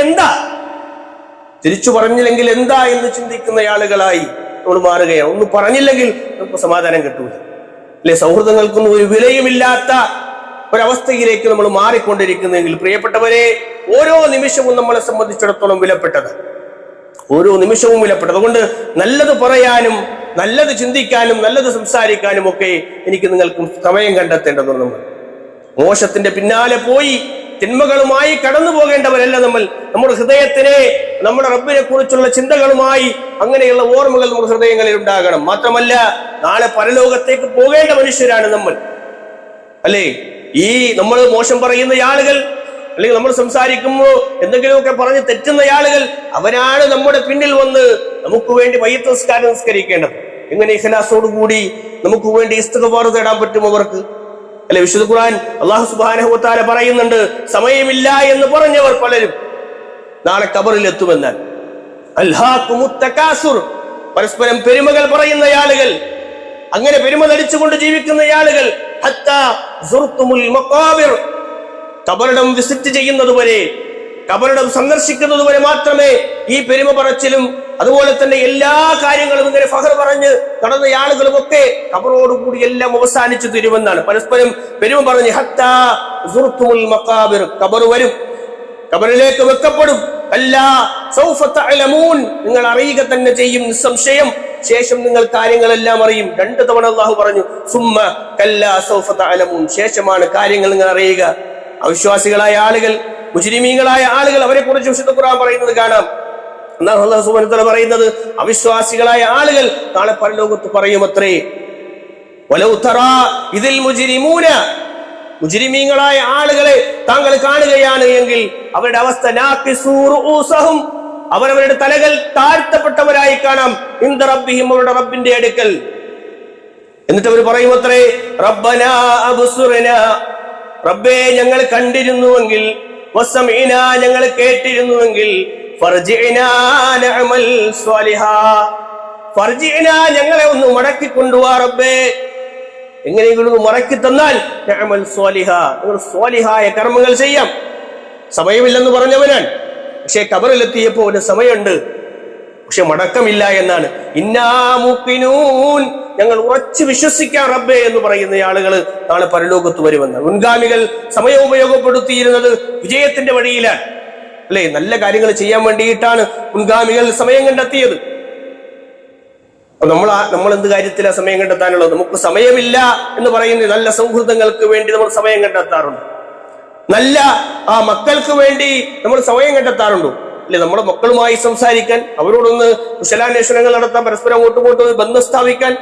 എന്താ എന്ന് ചിന്തിക്കുന്ന ആളുകളായി നമ്മൾ മാറുകയാണ്. ഒന്നും പറഞ്ഞില്ലെങ്കിൽ നമുക്ക് സമാധാനം കിട്ടൂല, അല്ലെ? സൗഹൃദങ്ങൾക്കൊന്നും ഒരു വിലയുമില്ലാത്ത ഒരവസ്ഥയിലേക്ക് നമ്മൾ മാറിക്കൊണ്ടിരിക്കുന്നെങ്കിൽ, പ്രിയപ്പെട്ടവരെ, ഓരോ നിമിഷവും നമ്മളെ സംബന്ധിച്ചിടത്തോളം വിലപ്പെട്ടത്, ഓരോ നിമിഷവും വിലപ്പെട്ടത്. അതുകൊണ്ട് നല്ലത് പറയാനും നല്ലത് ചിന്തിക്കാനും നല്ലത് സംസാരിക്കാനും ഒക്കെ എനിക്ക് നിങ്ങൾക്കും സമയം കണ്ടെത്തേണ്ടതുണ്ട്. നമ്മൾ മോശത്തിന്റെ പിന്നാലെ പോയി തിന്മകളുമായി കടന്നു പോകേണ്ടവരല്ല നമ്മൾ. നമ്മുടെ ഹൃദയത്തിനെ നമ്മുടെ റബ്ബിനെ കുറിച്ചുള്ള ചിന്തകളുമായി അങ്ങനെയുള്ള ഓർമ്മകൾ നമ്മുടെ ഹൃദയങ്ങളിൽ ഉണ്ടാകണം. മാത്രമല്ല, നാളെ പരലോകത്തേക്ക് പോകേണ്ട മനുഷ്യരാണ് നമ്മൾ, അല്ലേ? ഈ നമ്മൾ മോശം പറയുന്ന ആളുകൾ അല്ലെങ്കിൽ നമ്മൾ സംസാരിക്കുമ്പോൾ എന്തെങ്കിലുമൊക്കെ പറഞ്ഞ് തെറ്റുന്ന ആളുകൾ, അവരാണ് നമ്മുടെ പിന്നിൽ വന്ന് നമുക്ക് വേണ്ടി മയ്യിത്ത് നിസ്കാരം നിസ്കരിക്കേണ്ടത്. എങ്ങനെ ഇഖ്ലാസോടുകൂടി നമുക്ക് വേണ്ടി ഇസ്തിഗ്ഫാർ തേടാൻ പറ്റും അവർക്ക്? അല്ലെ, വിശുദ്ധ ഖുർആൻ അല്ലാഹു സുബ്ഹാനഹു വ തആല പറയുന്നുണ്ട്, സമയമില്ല എന്ന് പറഞ്ഞവർ പലരും നാളെ ഖബറിൽ എത്തുമെന്നാൽ. അൽഹാഖുമുത് തകാസുർ, പരസ്പരം പെരുമകൾ പറയുന്ന ആളുകൾ, അങ്ങനെ പെരുമ നടിച്ചുകൊണ്ട് ജീവിക്കുന്ന ആളുകൾ, ഹത്താ സുർതുമുൽ മഖാബിർ, ഖബറിടം വിസിറ്റ് ചെയ്യുന്നത് വരെ, ഖബറിടം സന്ദർശിക്കുന്നത് വരെ മാത്രമേ ഈ പെരുമ പറച്ചിലും അതുപോലെ തന്നെ എല്ലാ കാര്യങ്ങളും ഇങ്ങനെ ഫഖർ പറഞ്ഞ് നടന്ന ആളുകളും ഒക്കെ ഖബറോടുകൂടി എല്ലാം അവസാനിച്ചു തീരുമെന്നാണ്. പരസ്പരം പെരുമ പറഞ്ഞ് ഹത്താ സുർതുമുൽ മഖാബിർ, ഖബർ വരും, ഖബറിലേക്ക് വെക്കപ്പെടും. അല്ലാ സൗഫ തഅലമൂൻ, നിങ്ങൾ അറിയുക തന്നെ ചെയ്യും നിസ്സംശയം, ശേഷം നിങ്ങൾ കാര്യങ്ങളെല്ലാം അറിയും. 2 തവണ അല്ലാഹു പറഞ്ഞു സുമ്മ കല്ലാ സൗഫ തഅലമൂൻ, ശേഷമാണ് കാര്യങ്ങൾ നിങ്ങൾ അറിയുക. അവിശ്വാസികളായ ആളുകൾ, മുജ്രിമീങ്ങളായ ആളുകൾ, അവരെ കുറിച്ച് വിശുദ്ധ ഖുർആൻ പറയുന്നത് കാണാം. അല്ലാഹു സുബ്ഹാനഹു വ തആല പറയുന്നത്, അവിശ്വാസികളായ ആളുകൾ നാളെ പരലോകത്ത് പറയുമത്രേ, വലൗ തറാ ഇദിൽ മുജ്രിമൂന, മുജ്രിമീങ്ങളായ ആളുകളെ താങ്കൾ കാണുകയാണ് എങ്കിൽ അവരുടെ അവസ്ഥ നാഖിസൂ റൂസഹും, അവരവരുടെ തലകൾ താഴ്ത്തപ്പെട്ടവരായി കാണാം, ഇൻദ റബ്ബിഹിം, അവരുടെ റബ്ബിന്റെ അടുക്കൽ. എന്നിട്ട് അവർ പറയുമത്രേ, റബ്ബനാ അബ്സുർനാ, റബ്ബേ ഞങ്ങൾ കണ്ടിരുന്നുവെങ്കിൽ, വസമീനാ ഞങ്ങൾ കേട്ടിരുന്നുവെങ്കിൽ, ഫർജിനാ നഅമൽ സ്വാലിഹാ, ഫർജിനാ ഞങ്ങളെ ഒന്ന് മടക്കി കൊണ്ടുവാ റബ്ബേ, എങ്ങനെയെങ്കിലും മടക്കി തന്നാൽ നഅമൽ സ്വാലിഹാ, നിങ്ങൾ സ്വാലിഹായ കർമ്മങ്ങൾ ചെയ്യാം. സമയമില്ലെന്ന് പറഞ്ഞവനാണ്, പക്ഷെ ഖബറിലെത്തിയപ്പോ ഒരു സമയമുണ്ട്, പക്ഷെ മടക്കമില്ല എന്നാണ്. ഇന്നാ മുഖിനൂൻ, ഞങ്ങൾ ഉറച്ചു വിശ്വസിക്കാം റബ്ബേ എന്ന് പറയുന്ന ആളുകൾ നാളെ പരലോകത്ത് വരുമെന്നാണ്. മുൻഗാമികൾ സമയം ഉപയോഗപ്പെടുത്തിയിരുന്നത് വിജയത്തിന്റെ വഴിയിലാണ്, അല്ലെ, നല്ല കാര്യങ്ങൾ ചെയ്യാൻ വേണ്ടിയിട്ടാണ് മുൻഗാമികൾ സമയം കണ്ടെത്തിയത്. നമ്മൾ എന്ത് കാര്യത്തിലാണ് സമയം കണ്ടെത്താനുള്ളത്? നമുക്ക് സമയമില്ല എന്ന് പറയുന്നത് നല്ല സൗഹൃദങ്ങൾക്ക് വേണ്ടി നമ്മൾ സമയം കണ്ടെത്താറുണ്ട്, നല്ല മക്കൾക്ക് വേണ്ടി നമ്മൾ സമയം കണ്ടെത്താറുണ്ടോ? അല്ലെ, നമ്മുടെ മക്കളുമായി സംസാരിക്കാൻ, അവരോടൊന്ന് കുശലാന്വേഷണങ്ങൾ നടത്താൻ, പരസ്പരം അങ്ങോട്ടും ബന്ധം സ്ഥാപിക്കാൻ,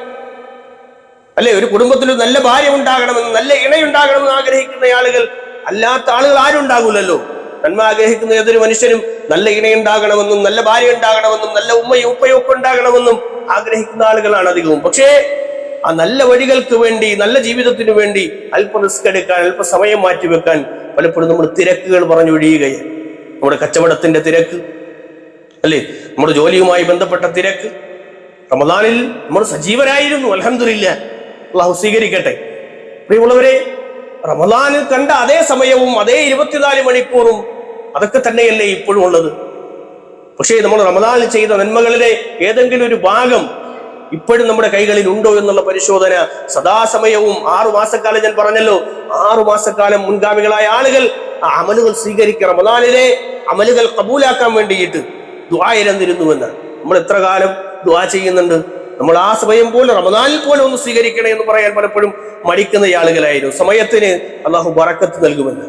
അല്ലെ, ഒരു കുടുംബത്തിൽ നല്ല ഭാര്യ ഉണ്ടാകണമെന്ന്, നല്ല ഇണയുണ്ടാകണമെന്ന് ആഗ്രഹിക്കുന്ന ആളുകൾ, അല്ലാത്ത ആളുകൾ ആരും ഉണ്ടാകൂലല്ലോ. നന്മ ആഗ്രഹിക്കുന്ന ഏതൊരു മനുഷ്യനും നല്ല ഇണയുണ്ടാകണമെന്നും നല്ല ഭാര്യ ഉണ്ടാകണമെന്നും നല്ല ഉമ്മയും ഉപ്പയും ഒക്കെ ഉണ്ടാകണമെന്നും ആഗ്രഹിക്കുന്ന ആളുകളാണ് അധികവും. പക്ഷേ ആ നല്ല വഴികൾക്ക് വേണ്ടി, നല്ല ജീവിതത്തിന് വേണ്ടി അല്പം റിസ്ക് എടുക്കാൻ, അല്പം സമയം മാറ്റിവെക്കാൻ പലപ്പോഴും നമ്മൾ തിരക്കുകൾ പറഞ്ഞൊഴിയുകയാണ്. നമ്മുടെ കച്ചവടത്തിന്റെ തിരക്ക്, അല്ലേ, നമ്മുടെ ജോലിയുമായി ബന്ധപ്പെട്ട തിരക്ക്. റമദാനിൽ നമ്മൾ സജീവരായിരുന്നു, അൽഹംദുലില്ലാ, അല്ലാഹു സ്വീകരിക്കട്ടെ. പ്രിയമുള്ളവരെ, റമദാനിൽ കണ്ട അതേ സമയവും അതേ 24 മണിക്കൂറും അതൊക്കെ തന്നെയല്ലേ ഇപ്പോഴും ഉള്ളത്. പക്ഷേ നമ്മൾ റമദാനിൽ ചെയ്ത നന്മകളിലെ ഏതെങ്കിലും ഒരു ഭാഗം ഇപ്പോഴും നമ്മുടെ കൈകളിൽ ഉണ്ടോ എന്നുള്ള പരിശോധന സദാസമയവും 6 മാസക്കാലം, ഞാൻ പറഞ്ഞല്ലോ, 6 മാസക്കാലം മുൻഗാമികളായ ആളുകൾ ആ അമലുകൾ സ്വീകരിക്കുക, റമദാനിലെ അമലുകൾ കബൂലാക്കാൻ വേണ്ടിയിട്ട് ദുആയിരന്നിരുന്നുവെന്നാണ്. നമ്മൾ എത്ര കാലം ദുആ ചെയ്യുന്നുണ്ട്? നമ്മൾ ആ സമയം പോലെ റമദാനിൽ പോലെ ഒന്ന് സ്വീകരിക്കണേ എന്ന് പറയാൻ പലപ്പോഴും മടിക്കുന്ന ആളുകളായിരുന്നു. സമയത്തിന് അല്ലാഹു ബറക്കത്ത് നൽകുമെന്ന്.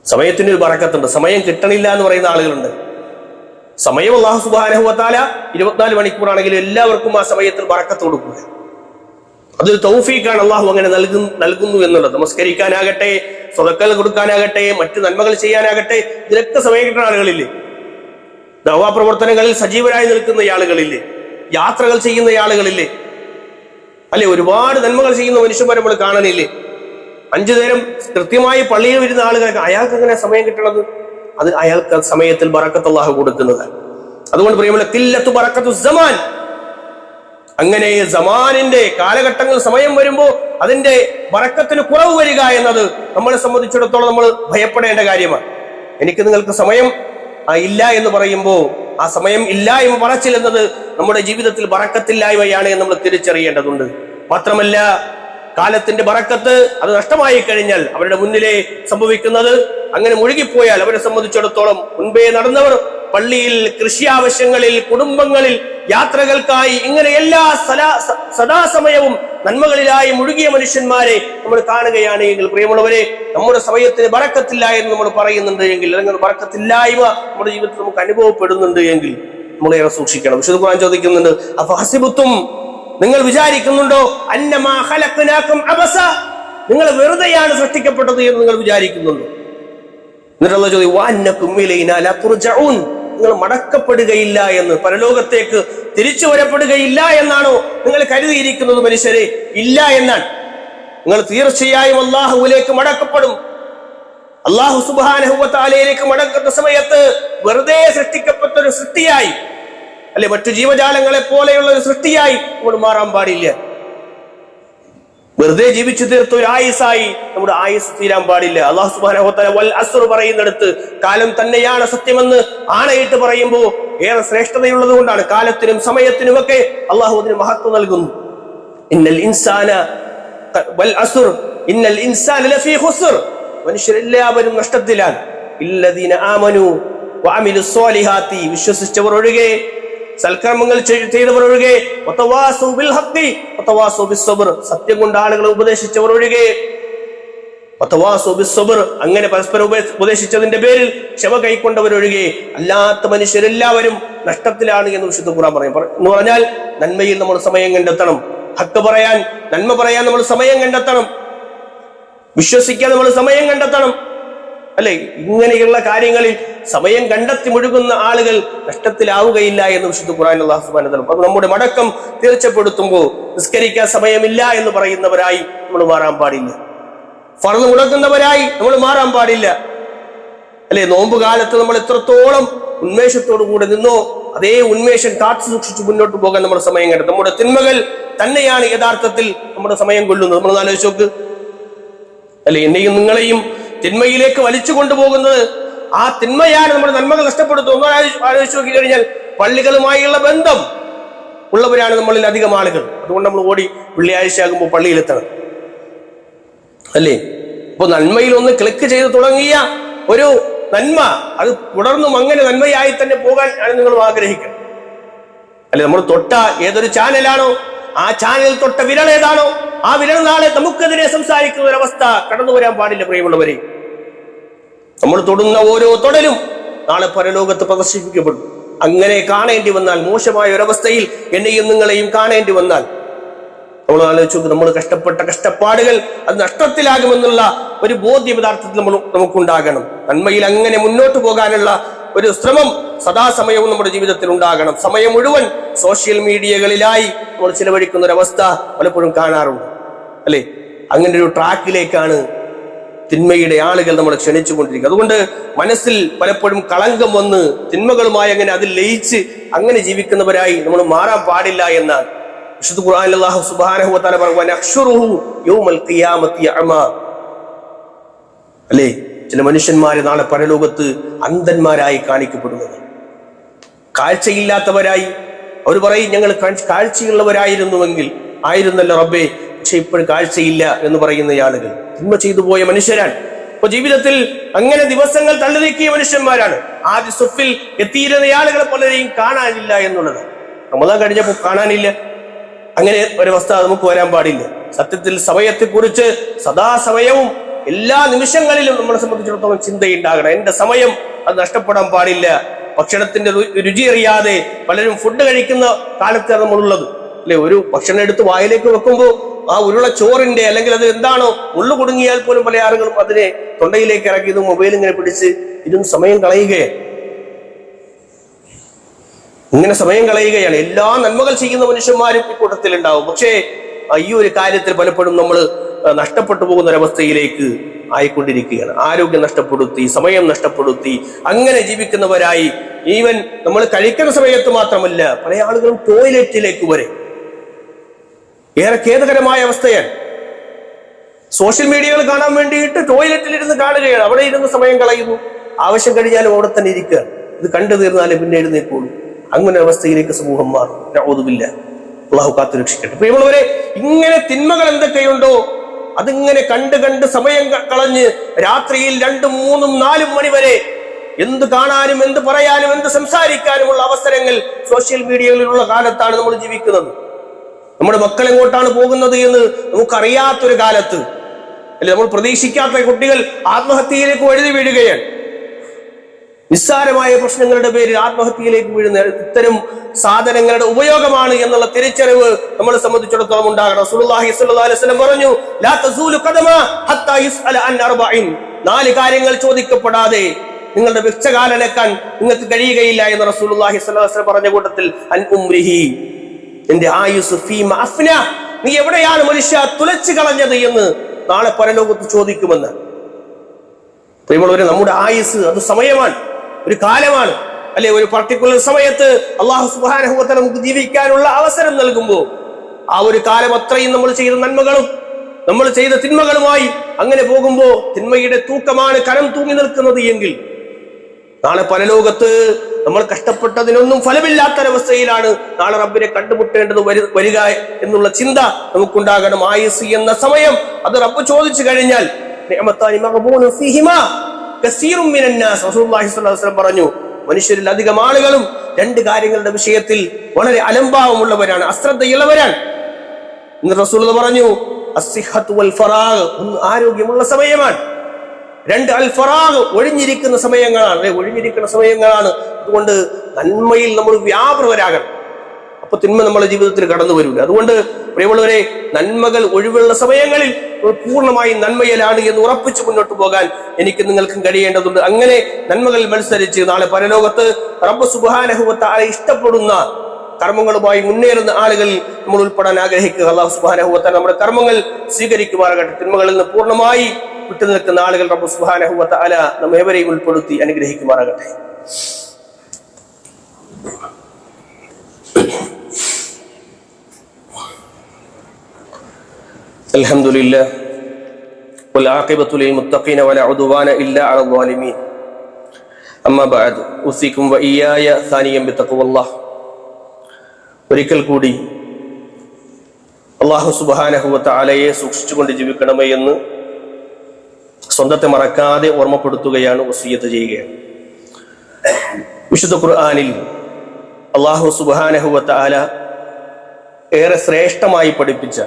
സമയത്തിന് ഒരു ബറക്കത്തുണ്ട്. സമയം കിട്ടണില്ല എന്ന് പറയുന്ന ആളുകളുണ്ട്. സമയം അല്ലാഹു സുബ്ഹാനഹു വ തആല 24 മണിക്കൂറാണെങ്കിലും എല്ലാവർക്കും ആ സമയത്തിൽ ബറക്കത്ത് കൊടുക്കുക. അതൊരു തൗഫീഖാണ്, അല്ലാഹു അങ്ങനെ നൽകുന്നു എന്നുള്ളത്. നമസ്കരിക്കാനാകട്ടെ, സ്വതക്കൽ കൊടുക്കാനാകട്ടെ, മറ്റു നന്മകൾ ചെയ്യാനാകട്ടെ, ഇതിനൊക്കെ സമയം കിട്ടുന്ന ആളുകളില്ലേ? ദഅവാ പ്രവർത്തനങ്ങളിൽ സജീവരായി നിൽക്കുന്ന ആളുകളില്ലേ? യാത്രകൾ ചെയ്യുന്ന ആളുകളില്ലേ? അല്ലെ, ഒരുപാട് നന്മകൾ ചെയ്യുന്ന മനുഷ്യന്മാരെ നമ്മൾ കാണുന്നില്ലേ? 5 നേരം കൃത്യമായി പള്ളിയിൽ വരുന്ന ആളുകളൊക്കെ, അയാൾക്ക് എങ്ങനെ സമയം കിട്ടണത്? അത് അയാൾക്ക് സമയത്തിൽ ബറക്കത്ത് അല്ലാഹു കൊടുക്കുന്നതാണ്. അതുകൊണ്ട് പ്രിയമുള്ള ഖില്ലത്തു ബറക്കത്തു സമാൻ, അങ്ങനെ സമാനിന്റെ കാലഘട്ടങ്ങൾ സമയം വരുമ്പോൾ അതിന്റെ ബറക്കത്തിന് കുറവ് വരിക എന്നത് നമ്മളെ സംബന്ധിച്ചിടത്തോളം നമ്മൾ ഭയപ്പെടേണ്ട കാര്യമാണ്. എനിക്ക് നിങ്ങൾക്ക് സമയം ഇല്ല എന്ന് പറയുമ്പോൾ ആ സമയം ഇല്ലായ്മ പറച്ചിൽ എന്നത് നമ്മുടെ ജീവിതത്തിൽ ബറക്കത്തില്ലായ്മയാണ് എന്ന് നമ്മൾ തിരിച്ചറിയേണ്ടതുണ്ട്. മാത്രമല്ല, കാലത്തിന്റെ ബറക്കത്ത് അത് നഷ്ടമായി കഴിഞ്ഞാൽ അവരുടെ മുന്നിലെ സംഭവിക്കുന്നത്, അങ്ങനെ മുഴുകിപ്പോയാൽ അവരെ സംബന്ധിച്ചിടത്തോളം മുൻപേ നടന്നവർ പള്ളിയിൽ, കൃഷി ആവശ്യങ്ങളിൽ, കുടുംബങ്ങളിൽ, യാത്രകൾക്കായി ഇങ്ങനെ എല്ലാ സദാസമയവും നന്മകളിലായി മുഴുകിയ മനുഷ്യന്മാരെ നമ്മൾ കാണുകയാണ് എങ്കിൽ, പ്രിയമുള്ളവരെ, നമ്മുടെ സമയത്തിന് ബറക്കത്തില്ല എന്ന് നമ്മൾ പറയുന്നുണ്ട് എങ്കിൽ, അല്ലെങ്കിൽ ബറക്കത്തില്ലായ്മ നമ്മുടെ ജീവിതത്തിൽ നമുക്ക് അനുഭവപ്പെടുന്നുണ്ട് എങ്കിൽ നമ്മളേറെ സൂക്ഷിക്കണം. വിശുദ്ധ ഖുർആൻ ചോദിക്കുന്നുണ്ട്, അഫഹസിബുത്തും, നിങ്ങൾ വിചാരിക്കുന്നുണ്ടോ, അന്നമാ ഖലഖനാകും അബസ, നിങ്ങൾ വെറുതെയാണ് സൃഷ്ടിക്കപ്പെട്ടത് എന്ന് നിങ്ങൾ വിചാരിക്കുന്നുണ്ടോ? എന്നിട്ടുള്ള ചോദ്യം വഅന്നകും ഇലൈനാ ലാ തുർജഊൻ, നിങ്ങൾ മടക്കപ്പെടുകയില്ല എന്ന്, പരലോകത്തേക്ക് തിരിച്ചു വരപ്പെടുകയില്ല എന്നാണോ നിങ്ങൾ കരുതിയിരിക്കുന്നത്? മനുഷ്യരെ, ഇല്ല എന്നാണ്. നിങ്ങൾ തീർച്ചയായും അല്ലാഹുവിലേക്ക് മടക്കപ്പെടും. അല്ലാഹു സുബ്ഹാനഹു വ തആലയിലേക്ക് മടക്കുന്ന സമയത്ത് വെറുതെ സൃഷ്ടിക്കപ്പെട്ട ഒരു സൃഷ്ടിയായി, അല്ലെ മറ്റു ജീവജാലങ്ങളെ പോലെയുള്ള ഒരു സൃഷ്ടിയായി നമ്മൾ മാറാൻ പാടില്ല. വെറുതെ ജീവിച്ചു തീർത്ത ഒരു ആയുസായി നമ്മുടെ ആയുസ് തീരാൻ പാടില്ല. അല്ലാഹു സുബ്ഹാനഹു വ തആല വൽ അസ്ർ പറയുന്നിടത്ത് കാലം തന്നെയാണ് സത്യമെന്ന് ആണയിട്ട് പറയുമ്പോൾ ഏറെ ശ്രേഷ്ഠതയുള്ളത് കൊണ്ടാണ്. കാലത്തിനും സമയത്തിനുമൊക്കെ അല്ലാഹു അതിന് മഹത്വം നൽകുന്നു. ഇന്നൽ ഇൻസാന വൽ അസ്ർ ഇന്നൽ ഇൻസാന ലഫീ ഖുസ്ർ, മനുഷ്യരെല്ലാവരും നഷ്ടത്തിലാണ്. ഇല്ലദീന ആമനു വഅമിലുസ് സ്വാലിഹാത്തി, വിശ്വസിച്ചവർ ഒഴികെ, സൽക്കർമ്മങ്ങൾ ചെയ്തവർ ഒഴികെ, വതവാസൗ ബിൽ ഹഖ് വതവാസൗ ബിസ് സബ്ർ, സത്യം കൊണ്ട് ആളുകളെ ഉപദേശിച്ചവർ ഒഴികെ, വതവാസൗ ബിസ് സബ്ർ, അങ്ങനെ പരസ്പരം ഉപദേശിച്ചതിന്റെ പേരിൽ ക്ഷമ കൈക്കൊണ്ടവരൊഴികെ അല്ലാത്ത മനുഷ്യരെല്ലാവരും നഷ്ടത്തിലാണ് എന്ന് വിശുദ്ധ ഖുർആൻ പറയും. എന്ന് പറഞ്ഞാൽ നന്മയിൽ നമ്മൾ സമയം കണ്ടെത്തണം, ഹഖ് പറയാൻ, നന്മ പറയാൻ നമ്മൾ സമയം കണ്ടെത്തണം, വിശ്വസിക്കാൻ നമ്മൾ സമയം കണ്ടെത്തണം, അല്ലെ? ഇങ്ങനെയുള്ള കാര്യങ്ങളിൽ സമയം കണ്ടെത്തി മുഴുകുന്ന ആളുകൾ നഷ്ടത്തിലാവുകയില്ല എന്ന് വിശുദ്ധ ഖുർആൻ അല്ലാഹു സുബ്ഹാനഹു വ തആല. അപ്പോൾ നമ്മുടെ മടക്കം തീർച്ചപ്പെടുത്തുമ്പോൾ നിസ്കരിക്കാൻ സമയമില്ല എന്ന് പറയുന്നവരായി നമ്മൾ മാറാൻ പാടില്ല. ഫർദ് മുടക്കുന്നവരായി നമ്മൾ മാറാൻ പാടില്ല, അല്ലെ? നോമ്പ് കാലത്ത് നമ്മൾ എത്രത്തോളം ഉന്മേഷത്തോടു കൂടെ നിന്നോ അതേ ഉന്മേഷം കാത്തു സൂക്ഷിച്ച് മുന്നോട്ട് പോകാൻ നമ്മൾ സമയം കണ്ടെത്തും. നമ്മുടെ തിന്മകൾ തന്നെയാണ് യഥാർത്ഥത്തിൽ നമ്മുടെ സമയം കൊല്ലുന്നത്. നമ്മൾ ആലോചിച്ച് നോക്ക്, അല്ലെ? എന്നെയും നിങ്ങളെയും തിന്മയിലേക്ക് വലിച്ചു കൊണ്ടുപോകുന്നത് ആ തിന്മയാണ് നമ്മുടെ നന്മകൾ നഷ്ടപ്പെടുത്തും. ആലോചിച്ച് നോക്കി കഴിഞ്ഞാൽ പള്ളികളുമായുള്ള ബന്ധം ഉള്ളവരാണ് നമ്മളിൽ അധികം ആളുകൾ. അതുകൊണ്ട് നമ്മൾ ഓടി വെള്ളിയാഴ്ച ആകുമ്പോൾ പള്ളിയിലെത്തണം, അല്ലേ? ഇപ്പൊ നന്മയിൽ ഒന്ന് ക്ലിക്ക് ചെയ്ത് തുടങ്ങിയ ഒരു നന്മ അത് തുടർന്നും അങ്ങനെ നന്മയായി തന്നെ പോകാൻ ആണ് നിങ്ങൾ ആഗ്രഹിക്കുന്നത്, അല്ലെ? നമ്മൾ തൊട്ട ഏതൊരു ചാനലാണോ ആ ചാനൽ തൊട്ട വിരൽ ഏതാണോ ആ വിരൽ നാളെ നമുക്കെതിരെ സംസാരിക്കുന്ന ഒരവസ്ഥ കടന്നു വരാൻ പാടില്ല. പ്രിയമുള്ളവരെ, നമ്മൾ തൊടുന്ന ഓരോ തൊടലും നാളെ പരലോകത്ത് പ്രദർശിപ്പിക്കപ്പെടും. അങ്ങനെ കാണേണ്ടി വന്നാൽ, മോശമായ ഒരവസ്ഥയിൽ എന്നെയും നിങ്ങളെയും കാണേണ്ടി വന്നാൽ, നമ്മൾ ആലോചിച്ചു നമ്മൾ കഷ്ടപ്പെട്ട കഷ്ടപ്പാടുകൾ അത് നഷ്ടത്തിലാകുമെന്നുള്ള ഒരു ബോധ്യം യഥാർത്ഥത്തിൽ നമുക്കുണ്ടാകണം. നന്മയിൽ അങ്ങനെ മുന്നോട്ട് പോകാനുള്ള ഒരു ശ്രമം സദാസമയവും നമ്മുടെ ജീവിതത്തിൽ ഉണ്ടാകണം. സമയം മുഴുവൻ സോഷ്യൽ മീഡിയകളിലായി നമ്മൾ ചിലവഴിക്കുന്ന ഒരവസ്ഥ പലപ്പോഴും കാണാറുണ്ട്, അല്ലെ? അങ്ങനെ ഒരു ട്രാക്കിലേക്കാണ് തിന്മയുടെ ആളുകൾ നമ്മളെ ക്ഷണിച്ചുകൊണ്ടിരിക്കുക. അതുകൊണ്ട് മനസ്സിൽ പലപ്പോഴും കളങ്കം വന്ന് തിന്മകളുമായി അങ്ങനെ അതിൽ ലയിച്ച് അങ്ങനെ ജീവിക്കുന്നവരായി നമ്മൾ മാറാൻ പാടില്ല എന്നാണ് വിശുദ്ധ ഖുർആനിൽ അല്ലാഹു സുബ്ഹാനഹു വ തആല പറഞ്ഞു, വനഹ്ശുറുഹു യൗമൽ ഖിയാമത്തി അഅമാ, അല്ലേ? ചില മനുഷ്യന്മാരെ നാളെ പരലോകത്ത് അന്ധന്മാരായി കാണിക്കപ്പെടുന്നത്, കാഴ്ചയില്ലാത്തവരായി. അവർ പറയും ഞങ്ങൾ കാഴ്ചയുള്ളവരായിരുന്നുവെങ്കിൽ ആയിരുന്നല്ലോ റബ്ബേ, പക്ഷെ ഇപ്പോഴും കാഴ്ചയില്ല എന്ന് പറയുന്ന ആളുകൾ തിന്മ ചെയ്തു പോയ മനുഷ്യരാണ്. അപ്പൊ ജീവിതത്തിൽ അങ്ങനെ ദിവസങ്ങൾ തള്ളിനീക്കിയ മനുഷ്യന്മാരാണ്. ആദ്യ സുഫിൽ എത്തിയിരുന്ന ആളുകളെ പലരെയും കാണാനില്ല എന്നുള്ളത്. റമദാൻ കഴിഞ്ഞപ്പോൾ കാണാനില്ല. അങ്ങനെ ഒരവസ്ഥ നമുക്ക് വരാൻ പാടില്ല. സത്യത്തിൽ സമയത്തെക്കുറിച്ച് സദാസമയവും എല്ലാ നിമിഷങ്ങളിലും നമ്മളെ സംബന്ധിച്ചിടത്തോളം ചിന്തയുണ്ടാകണം. എന്റെ സമയം അത് നഷ്ടപ്പെടാൻ പാടില്ല. ഭക്ഷണത്തിന്റെ രുചി അറിയാതെ പലരും ഫുഡ് കഴിക്കുന്ന കാലത്താണ് നമ്മളുള്ളത്, അല്ലെ? ഒരു ഭക്ഷണം എടുത്ത് വായിലേക്ക് വെക്കുമ്പോൾ ആ ഉരുള ചോറിന്റെ അല്ലെങ്കിൽ അത് എന്താണോ ഉള്ളു കുടുങ്ങിയാൽ പോലും പല ആളുകളും അതിനെ തൊണ്ടയിലേക്ക് ഇറക്കിയത് മൊബൈൽ ഇങ്ങനെ പിടിച്ച് ഇതും സമയം കളയുകയാണ്. ഇങ്ങനെ സമയം കളയുകയാണ്. എല്ലാ നന്മകൾ ചെയ്യുന്ന മനുഷ്യന്മാരും ഈ കൂട്ടത്തിൽ ഉണ്ടാവും. പക്ഷേ ഈ ഒരു കാര്യത്തിൽ പലപ്പോഴും നമ്മൾ നഷ്ടപ്പെട്ടു പോകുന്ന ഒരവസ്ഥയിലേക്ക് ആയിക്കൊണ്ടിരിക്കുകയാണ്. ആരോഗ്യം നഷ്ടപ്പെടുത്തി, സമയം നഷ്ടപ്പെടുത്തി, അങ്ങനെ ജീവിക്കുന്നവരായി. ഈവൻ നമ്മൾ കഴിക്കുന്ന സമയത്ത് മാത്രമല്ല, പല ആളുകളും ടോയ്ലറ്റിലേക്ക് വരെ. ഏറെ ഖേദകരമായ അവസ്ഥയാണ്. സോഷ്യൽ മീഡിയകൾ കാണാൻ വേണ്ടിയിട്ട് ടോയ്ലറ്റിൽ ഇരുന്ന് കാണുകയാണ്, അവിടെ ഇരുന്ന് സമയം കളയുന്നു. ആവശ്യം കഴിഞ്ഞാലും അവിടെ തന്നെ ഇരിക്കുക, ഇത് കണ്ടു തീർന്നാലും പിന്നെ എഴുന്നേക്കുള്ളൂ. അങ്ങനെ അവസ്ഥയിലേക്ക് സമൂഹം മാറും. നഊദുബില്ലാ, അല്ലാഹു കാത്തു രക്ഷിക്കട്ടെ. പ്രിയമുള്ളവരെ, ഇങ്ങനെ തിന്മകൾ എന്തൊക്കെയുണ്ടോ അതിങ്ങനെ കണ്ട് സമയം കളഞ്ഞ് രാത്രിയിൽ 2, 3, 4 മണി വരെ എന്ത് കാണാനും എന്ത് പറയാനും എന്ത് സംസാരിക്കാനുമുള്ള അവസരങ്ങൾ സോഷ്യൽ മീഡിയകളിലുള്ള കാലത്താണ് നമ്മൾ ജീവിക്കുന്നത്. നമ്മുടെ മക്കൾ എങ്ങോട്ടാണ് പോകുന്നത് എന്ന് നമുക്കറിയാത്തൊരു കാലത്ത്, അല്ലെ? നമ്മൾ പ്രതീക്ഷിക്കാത്ത കുട്ടികൾ ആത്മഹത്യയിലേക്ക് വഴുതി വീഴുകയാണ്. നിസ്സാരമായ പ്രശ്നങ്ങളുടെ പേരിൽ ആത്മഹത്യയിലേക്ക് വീഴുന്ന ഇത്തരം സാധനങ്ങളുടെ ഉപയോഗമാണ് എന്നുള്ള തിരിച്ചറിവ് നമ്മളെ സംബന്ധിച്ചിടത്തോളം ഉണ്ടാകണം. റസൂലുള്ളാഹി സ്വല്ലല്ലാഹു അലൈഹി വസല്ലം പറഞ്ഞു, ലാ തസൂലു ഖദമ ഹത്താ യുസ്അല അൻ അർബഇൻ, 4 കാര്യങ്ങൾ ചോദിക്കപ്പെടാതെ നിങ്ങളുടെ വൃക്ഷകാലം അനക്കാൻ നിങ്ങൾക്ക് കഴിയുകയില്ല എന്ന് റസൂലുള്ളാഹി സ്വല്ലല്ലാഹു അലൈഹി വസല്ലം പറഞ്ഞ കൂട്ടത്തിൽ അൻ ഉംരിഹി, എന്റെ ആയുസ് ഫീമ അഫ്ന, നീ എവിടെയാണ് മനുഷ്യ തുലച്ചു കളഞ്ഞത് എന്ന് നാളെ പരലോകത്ത് ചോദിക്കുമെന്ന്. പ്രിയമുള്ളവരെ, നമ്മുടെ ആയുസ് അത് സമയമാണ്, ഒരു കാലമാണ്, അല്ലെ? ഒരു പർട്ടിക്കുലർ സമയത്ത് അല്ലാഹു സുബ്ഹാനഹു വ തആല നമുക്ക് ജീവിക്കാനുള്ള അവസരം നൽകുമ്പോൾ ആ ഒരു കാലം അത്രയും നമ്മൾ ചെയ്ത നന്മകളും നമ്മൾ ചെയ്ത തിന്മകളുമായി അങ്ങനെ പോകുമ്പോ തിന്മയുടെ തൂക്കമാണ് കനം തൂങ്ങി നിൽക്കുന്നത് എങ്കിൽ നാളെ പരലോകത്ത് നമ്മൾ കഷ്ടപ്പെട്ടതിനൊന്നും ഫലമില്ലാത്തൊരവസ്ഥയിലാണ് നാളെ റബ്ബിനെ കണ്ടുമുട്ടേണ്ടത് വരിക എന്നുള്ള ചിന്ത നമുക്കുണ്ടാകണം. ആയുസ് എന്ന സമയം അത് റബ്ബ് ചോദിച്ചു കഴിഞ്ഞാൽ പറഞ്ഞു, മനുഷ്യരിൽ അധികം ആളുകളും 2 കാര്യങ്ങളുടെ വിഷയത്തിൽ വളരെ അലംഭാവമുള്ളവരാണ്, അശ്രദ്ധയുള്ളവരാണ്. റസൂലുള്ളാഹി പറഞ്ഞു, അസ്സിഹത്തു വൽ ഫറാഗ്, ആരോഗ്യമുള്ള സമയമാണ്. 2 അൽ ഫറാഗ്, ഒഴിഞ്ഞിരിക്കുന്ന സമയങ്ങളാണ്, ഒഴിഞ്ഞിരിക്കുന്ന സമയങ്ങളാണ്. അതുകൊണ്ട് നന്മയിൽ നമ്മൾ വ്യാപൃതരാകണം. അപ്പൊ തിന്മ നമ്മുടെ ജീവിതത്തിൽ കടന്നു വരില്ല. അതുകൊണ്ട് പ്രിയമുള്ളവരെ, നന്മകൾ ഒഴിവുള്ള സമയങ്ങളിൽ പൂർണ്ണമായും നന്മയിലാണ് എന്ന് ഉറപ്പിച്ച് മുന്നോട്ട് പോകാൻ എനിക്ക് നിങ്ങൾക്കും കഴിയേണ്ടതുണ്ട്. അങ്ങനെ നന്മകളിൽ മത്സരിച്ച് നാളെ പരലോകത്ത് റബ്ബ് സുബ്ഹാനഹു വ തആല ഇഷ്ടപ്പെടുന്ന കർമ്മങ്ങളുമായി മുന്നേറുന്ന ആളുകൾ നമ്മൾ ഉൾപ്പെടാൻ ആഗ്രഹിക്കുക. അല്ലാഹു സുബ്ഹാനഹു വ തആല നമ്മുടെ കർമ്മങ്ങൾ സ്വീകരിക്കുമാറാകട്ടെ. തിന്മകളിൽ നിന്ന് പൂർണ്ണമായി വിട്ടു നിൽക്കുന്ന ആളുകൾ റബ്ബ് സുബ്ഹാനഹു വ തആല നമ്മേവരെയും ഉൾപ്പെടുത്തി അനുഗ്രഹിക്കുമാറാകട്ടെ. അൽഹംദുലില്ലാഹ് വൽ ആഖിബത്തു ലിൽ മുത്തഖീന വലാ ഉദ്വാന ഇല്ലാ അലൽ ളാലിമീൻ. അമ്മാ ബഅദ്, ഉസീകും വ ഇയ്യായ സാനിയം ബിത്തഖ്വല്ലാഹ്. ഒരിക്കൽ കൂടി അല്ലാഹു സുബ്ഹാനഹു വ തആലയെ സൂക്ഷിച്ചുകൊണ്ട് ജീവിക്കണമേ എന്ന് സ്വന്തത്തെ മറക്കാതെ ഓർമ്മപ്പെടുത്തുകയാണ്, വസിയ്യത്ത് ചെയ്യുകയാണ്. വിശുദ്ധ ഖുർആനിൽ അല്ലാഹു സുബ്ഹാനഹു വ തആല ഏറെ ശ്രേഷ്ഠമായി പഠിപ്പിച്ച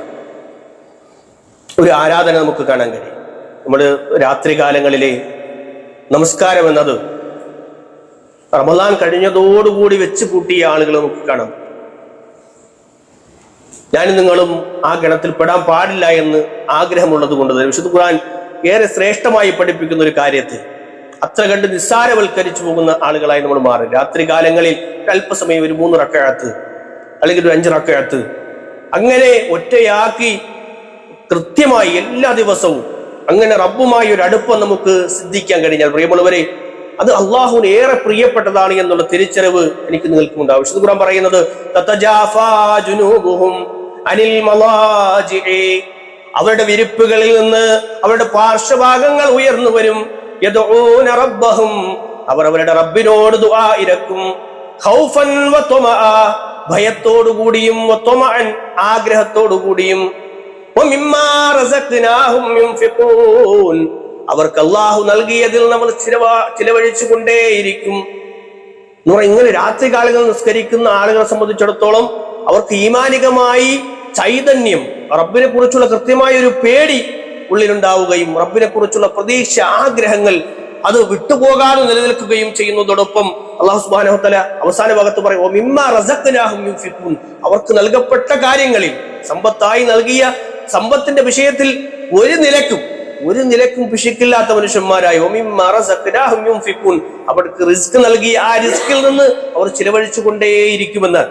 ഒരു ആരാധന നമുക്ക് കാണാൻ കഴിയും. നമ്മൾ രാത്രികാലങ്ങളിലെ നമസ്കാരം എന്നത് റമദാൻ കഴിഞ്ഞതോടുകൂടി വെച്ച് കൂട്ടിയ ആളുകൾ നമുക്ക് കാണാം. ഞാനും നിങ്ങളും ആ ഗണത്തിൽ പെടാൻ പാടില്ല എന്ന് ആഗ്രഹമുള്ളത് കൊണ്ട് തന്നെ വിശുദ്ധ ഖുർആൻ ഏറെ ശ്രേഷ്ഠമായി പഠിപ്പിക്കുന്ന ഒരു കാര്യത്തെ അത്ര കണ്ട് നിസ്സാരവൽക്കരിച്ചു പോകുന്ന ആളുകളായി നമ്മൾ മാറും. രാത്രികാലങ്ങളിൽ അല്പസമയം ഒരു 3 റക്അത്ത് അല്ലെങ്കിൽ ഒരു 5 റക്അത്ത് അങ്ങനെ ഒറ്റയാക്കി കൃത്യമായി എല്ലാ ദിവസവും അങ്ങനെ റബ്ബുമായി ഒരു അടുപ്പം നമുക്ക് സിദ്ധിക്കാൻ കഴിഞ്ഞാൽ പ്രിയമുള്ളവരെ, അത് അള്ളാഹുവിന് ഏറെ പ്രിയപ്പെട്ടതാണ് എന്നുള്ള തിരിച്ചറിവ് എനിക്ക് നിങ്ങൾക്കും ഉണ്ടാവും. വിശുദ്ധ ഖുർആൻ പറയുന്നത്, തതജാഫാ ജുനൂബുഹും അനിൽ മളാജിഇ, അവരുടെ വിരിപ്പുകളിൽ നിന്ന് അവരുടെ പാർശ്വഭാഗങ്ങൾ ഉയർന്നു വരും. യദഊന റബ്ബഹും, അവർ അവരുടെ റബ്ബിനോട് ദുആ ഇരക്കും. ഖൗഫൻ വ തമഅ, ഭയത്തോടുകൂടിയും, വ തമഅൻ, ആഗ്രഹത്തോടുകൂടിയും, വ മിമ്മാ റസഖ്നാഹും യുൻഫിഖൂൻ, അവർക്ക് അല്ലാഹു നൽകിയതിൽ നമ്മൾ ചിലവഴിച്ചു കൊണ്ടേയിരിക്കും. ഇങ്ങനെ രാത്രി കാലങ്ങൾ നിസ്കരിക്കുന്ന ആളുകളെ സംബന്ധിച്ചിടത്തോളം അവർക്ക് ഈമാനികമായി ചൈതന്യം, റബ്ബിനെ കുറിച്ചുള്ള കൃത്യമായ ഒരു പേടി ഉള്ളിലുണ്ടാവുകയും റബ്ബിനെ കുറിച്ചുള്ള പ്രതീക്ഷ, ആഗ്രഹങ്ങൾ അത് വിട്ടുപോകാതെ നിലനിൽക്കുകയും ചെയ്യുന്നതോടൊപ്പം അല്ലാഹു സുബ്ഹാനഹു വ തആല അവസാന ഭാഗത്ത് പറയും, വ മിമ്മാ റസഖ്നാഹും യുൻഫിഖൂൻ, അവർക്ക് നൽകപ്പെട്ട കാര്യങ്ങളിൽ, സമ്പത്തായി നൽകിയ സമ്പത്തിന്റെ വിഷയത്തിൽ ഒരു നിലക്കും പിശുക്കില്ലാത്ത മനുഷ്യന്മാരായി അവർക്ക് റിസ്ക് നൽകി ആ റിസ്കിൽ നിന്ന് അവർ ചിലവഴിച്ചു കൊണ്ടേയിരിക്കുമെന്നാണ്.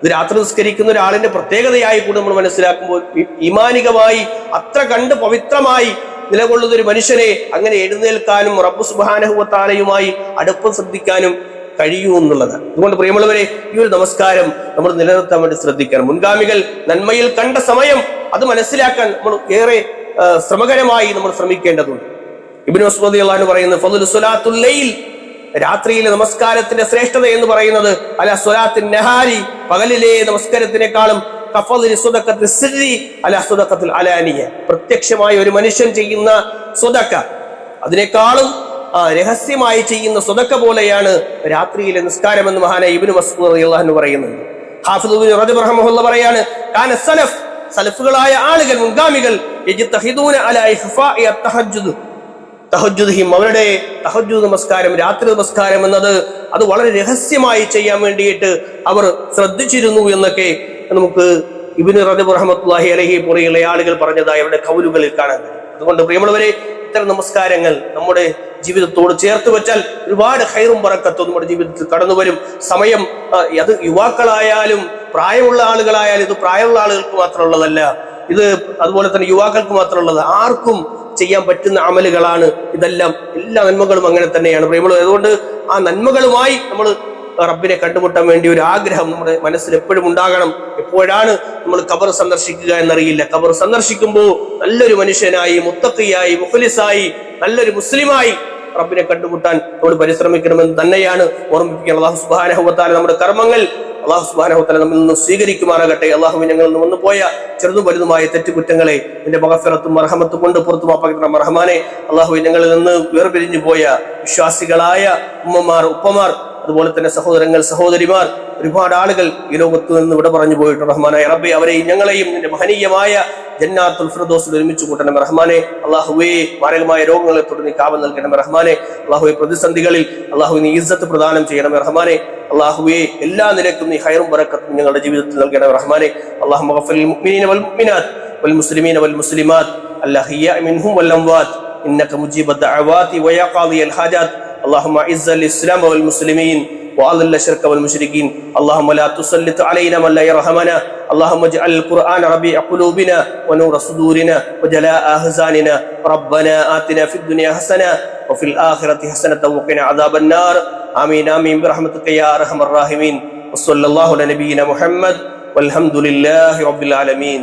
ഇത് രാത്രി നിസ്കരിക്കുന്ന ഒരാളിന്റെ പ്രത്യേകതയായി കൂടി നമ്മൾ മനസ്സിലാക്കുമ്പോൾ ഈമാനികമായി അത്ര കണ്ട് പവിത്രമായി നിലകൊള്ളുന്ന ഒരു മനുഷ്യനെ അങ്ങനെ എഴുന്നേൽക്കാനും റബ്ബ് സുബ്ഹാനഹു വ തആലയുമായി അടുപ്പം ശ്രദ്ധിക്കാനും കഴിയൂ എന്നുള്ളതാണ്. അതുകൊണ്ട് പ്രിയമുള്ളവരെ, ഈ ഒരു നമസ്കാരം നമ്മൾ നിലനിർത്താൻ വേണ്ടി ശ്രദ്ധിക്കണം. മുൻഗാമികൾ നന്മയിൽ കണ്ട സമയം അത് മനസ്സിലാക്കാൻ നമ്മൾ ഏറെ ശ്രമകരമായി നമ്മൾ ശ്രമിക്കേണ്ടതുണ്ട്. ഇബ്നു മസ്ഊദ് റളിയല്ലാഹു അൻഹു പറയുന്നു, ഫളു സ്വലാത്തുൽ ലൈൽ, രാത്രിയിലെ നമസ്കാരത്തിന്റെ ശ്രേഷ്ഠത എന്ന് പറയുന്നത് അല സ്വലാത്തുൻ നഹാരി, പകലിലെ നമസ്കാരത്തിനേക്കാളും കഫളി സ്വദഖത്തുൽ സിർരി അല സ്വദഖത്തുൽ അലാനിയ, പ്രത്യക്ഷമായ ഒരു മനുഷ്യൻ ചെയ്യുന്ന സ്വദഖ അതിനേക്കാളും രഹസ്യമായി ചെയ്യുന്ന സ്വദഖ പോലെയാണ് രാത്രിയിലെ നിസ്കാരം എന്ന് മഹാനായ ഇബ്നു മസ്ഊദ് റളിയല്ലാഹു അൻഹു പറയുന്നുണ്ട്. ഹാഫിദ് ഇബ്നു റജബ് റഹിമഹുല്ലാഹ് പറയാണ്, കാന സലഫ്, സലഫുകളായ ആളുകൾ, മുൻഗാമികൾ, യജ്തഹിദൂന അലാ ഇഖ്ഫാഇ അത്തഹജ്ജുദ്, തഹജ്ജുദ്ഹിം, അവരുടെ തഹജ്ജുദ് നമസ്കാരം, രാത്രി നമസ്കാരം എന്നത് അത് വളരെ രഹസ്യമായി ചെയ്യാൻ വേണ്ടിയിട്ട് അവർ ശ്രദ്ധിച്ചിരുന്നു എന്നൊക്കെ നമുക്ക് ഇബ്നു റജബ് റഹ്മത്തുള്ളാഹി അലൈഹി പോലെയുള്ള ആളുകൾ പറഞ്ഞതായി അവരുടെ ഖൗലുകളിൽ കാണാൻ കഴിയും. അതുകൊണ്ട് പ്രിയമുള്ളവരെ, ഇത്തരം നമസ്കാരങ്ങൾ നമ്മുടെ ജീവിതത്തോട് ചേർത്ത് വെച്ചാൽ ഒരുപാട് ഖൈറും ബറക്കത്തും നമ്മുടെ ജീവിതത്തിൽ കടന്നു വരും. സമയം അത് യുവാക്കളായാലും പ്രായമുള്ള ആളുകളായാലും, ഇത് പ്രായമുള്ള ആളുകൾക്ക് മാത്രമുള്ളതല്ല, ഇത് അതുപോലെ തന്നെ യുവാക്കൾക്ക് മാത്രമുള്ളത്, ആർക്കും ചെയ്യാൻ പറ്റുന്ന അമലുകളാണ് ഇതെല്ലാം. എല്ലാ നന്മകളും അങ്ങനെ തന്നെയാണ് പ്രിയമുള്ളവരെ. അതുകൊണ്ട് ആ നന്മകളുമായി നമ്മൾ റബ്ബിനെ കണ്ടുമുട്ടാൻ വേണ്ടി ഒരു ആഗ്രഹം നമ്മുടെ മനസ്സിൽ എപ്പോഴും ഉണ്ടാകണം. എപ്പോഴാണ് നമ്മൾ ഖബർ സന്ദർശിക്കുക എന്നറിയില്ല. ഖബർ സന്ദർശിക്കുമ്പോൾ നല്ലൊരു മനുഷ്യനായി, മുത്തഖിയായി, മുഖ്ലിസായി, നല്ലൊരു മുസ്ലിമായി റബ്ബിനെ കണ്ടുമുട്ടാൻ നമ്മൾ പരിശ്രമിക്കണമെന്ന് തന്നെയാണ് ഓർമ്മിപ്പിക്കുന്നത്. അല്ലാഹു സുബ്ഹാനഹു വ തആല നമ്മുടെ കർമ്മങ്ങൾ അല്ലാഹു സുബ്ഹാനഹു വ തആല നമ്മിൽ നിന്ന് സ്വീകരിക്കുമാറാകട്ടെ. അല്ലാഹു ഞങ്ങളിൽ നിന്ന് വന്നു പോയ ചെറുതും വലുതുമായ തെറ്റുകുറ്റങ്ങളെ നിന്റെ മഗ്ഫിറത്തും മർഹമത്തും കൊണ്ട് പുറത്തു മാപ്പാക്കുന്ന റഹ്മാനെ, അല്ലാഹു ഞങ്ങളിൽ നിന്ന് വേർപിരിഞ്ഞു പോയ വിശ്വാസികളായ ഉമ്മമാർ, ഉപ്പമാർ, അതുപോലെ തന്നെ സഹോദരങ്ങൾ, സഹോദരിമാർ, ഒരുപാട് ആളുകൾ ഈ ലോകത്ത് നിന്ന് വിട പറഞ്ഞു പോയിട്ട് റഹ്മാനായ റബ്ബേ, അവരെയും ഞങ്ങളെയും നിന്റെ മഹനീയമായ ജന്നാത്തുൽ ഫിർദൗസിൽ ഒരുമിച്ച് കൂട്ടണം റഹ്മാനെ. അല്ലാഹുവേ, മാരകമായ രോഗങ്ങളെ തൊട്ട് നീ കാവൽ നൽകണം റഹ്മാനെ. അല്ലാഹുവേ, പ്രതിസന്ധികളിൽ അല്ലാഹു നീ ഇസ്സത്ത് പ്രദാനം ചെയ്യണം റഹ്മാനെ. അല്ലാഹുവേ, എല്ലാ നിലക്കും നീ ഖൈറും ബറക്കത്തും ഞങ്ങളുടെ ജീവിതത്തിൽ നൽകണം റഹ്മാനെ. അല്ലാഹുമ്മ ഗഫിറിൽ മുഅ്മിനീന വൽ മുഅ്മിനാത്ത് വൽ മുസ്ലിമീന വൽ മുസ്ലിമാത്ത് അൽഅഹ്യാഇ മിൻഹും വൽ അംവാത്ത് ഇന്നക മുജീബുദ് ദഅവാതി വയാ ഖാദിയൽ ഹാജാത്ത്. اللهم اعز الاسلام والمسلمين واذل الشرك والمشركين. اللهم لا تسلط علينا من لا يرحمنا. اللهم اجعل القرآن ربيع قلوبنا ونور صدورنا وجلاء احزاننا. ربنا آتنا في الدنيا حسنة وفي الآخرة حسنة وقنا عذاب النار. آمين آمين برحمتك يا أرحم الراحمين. وصلى الله على نبينا محمد والحمد لله رب العالمين.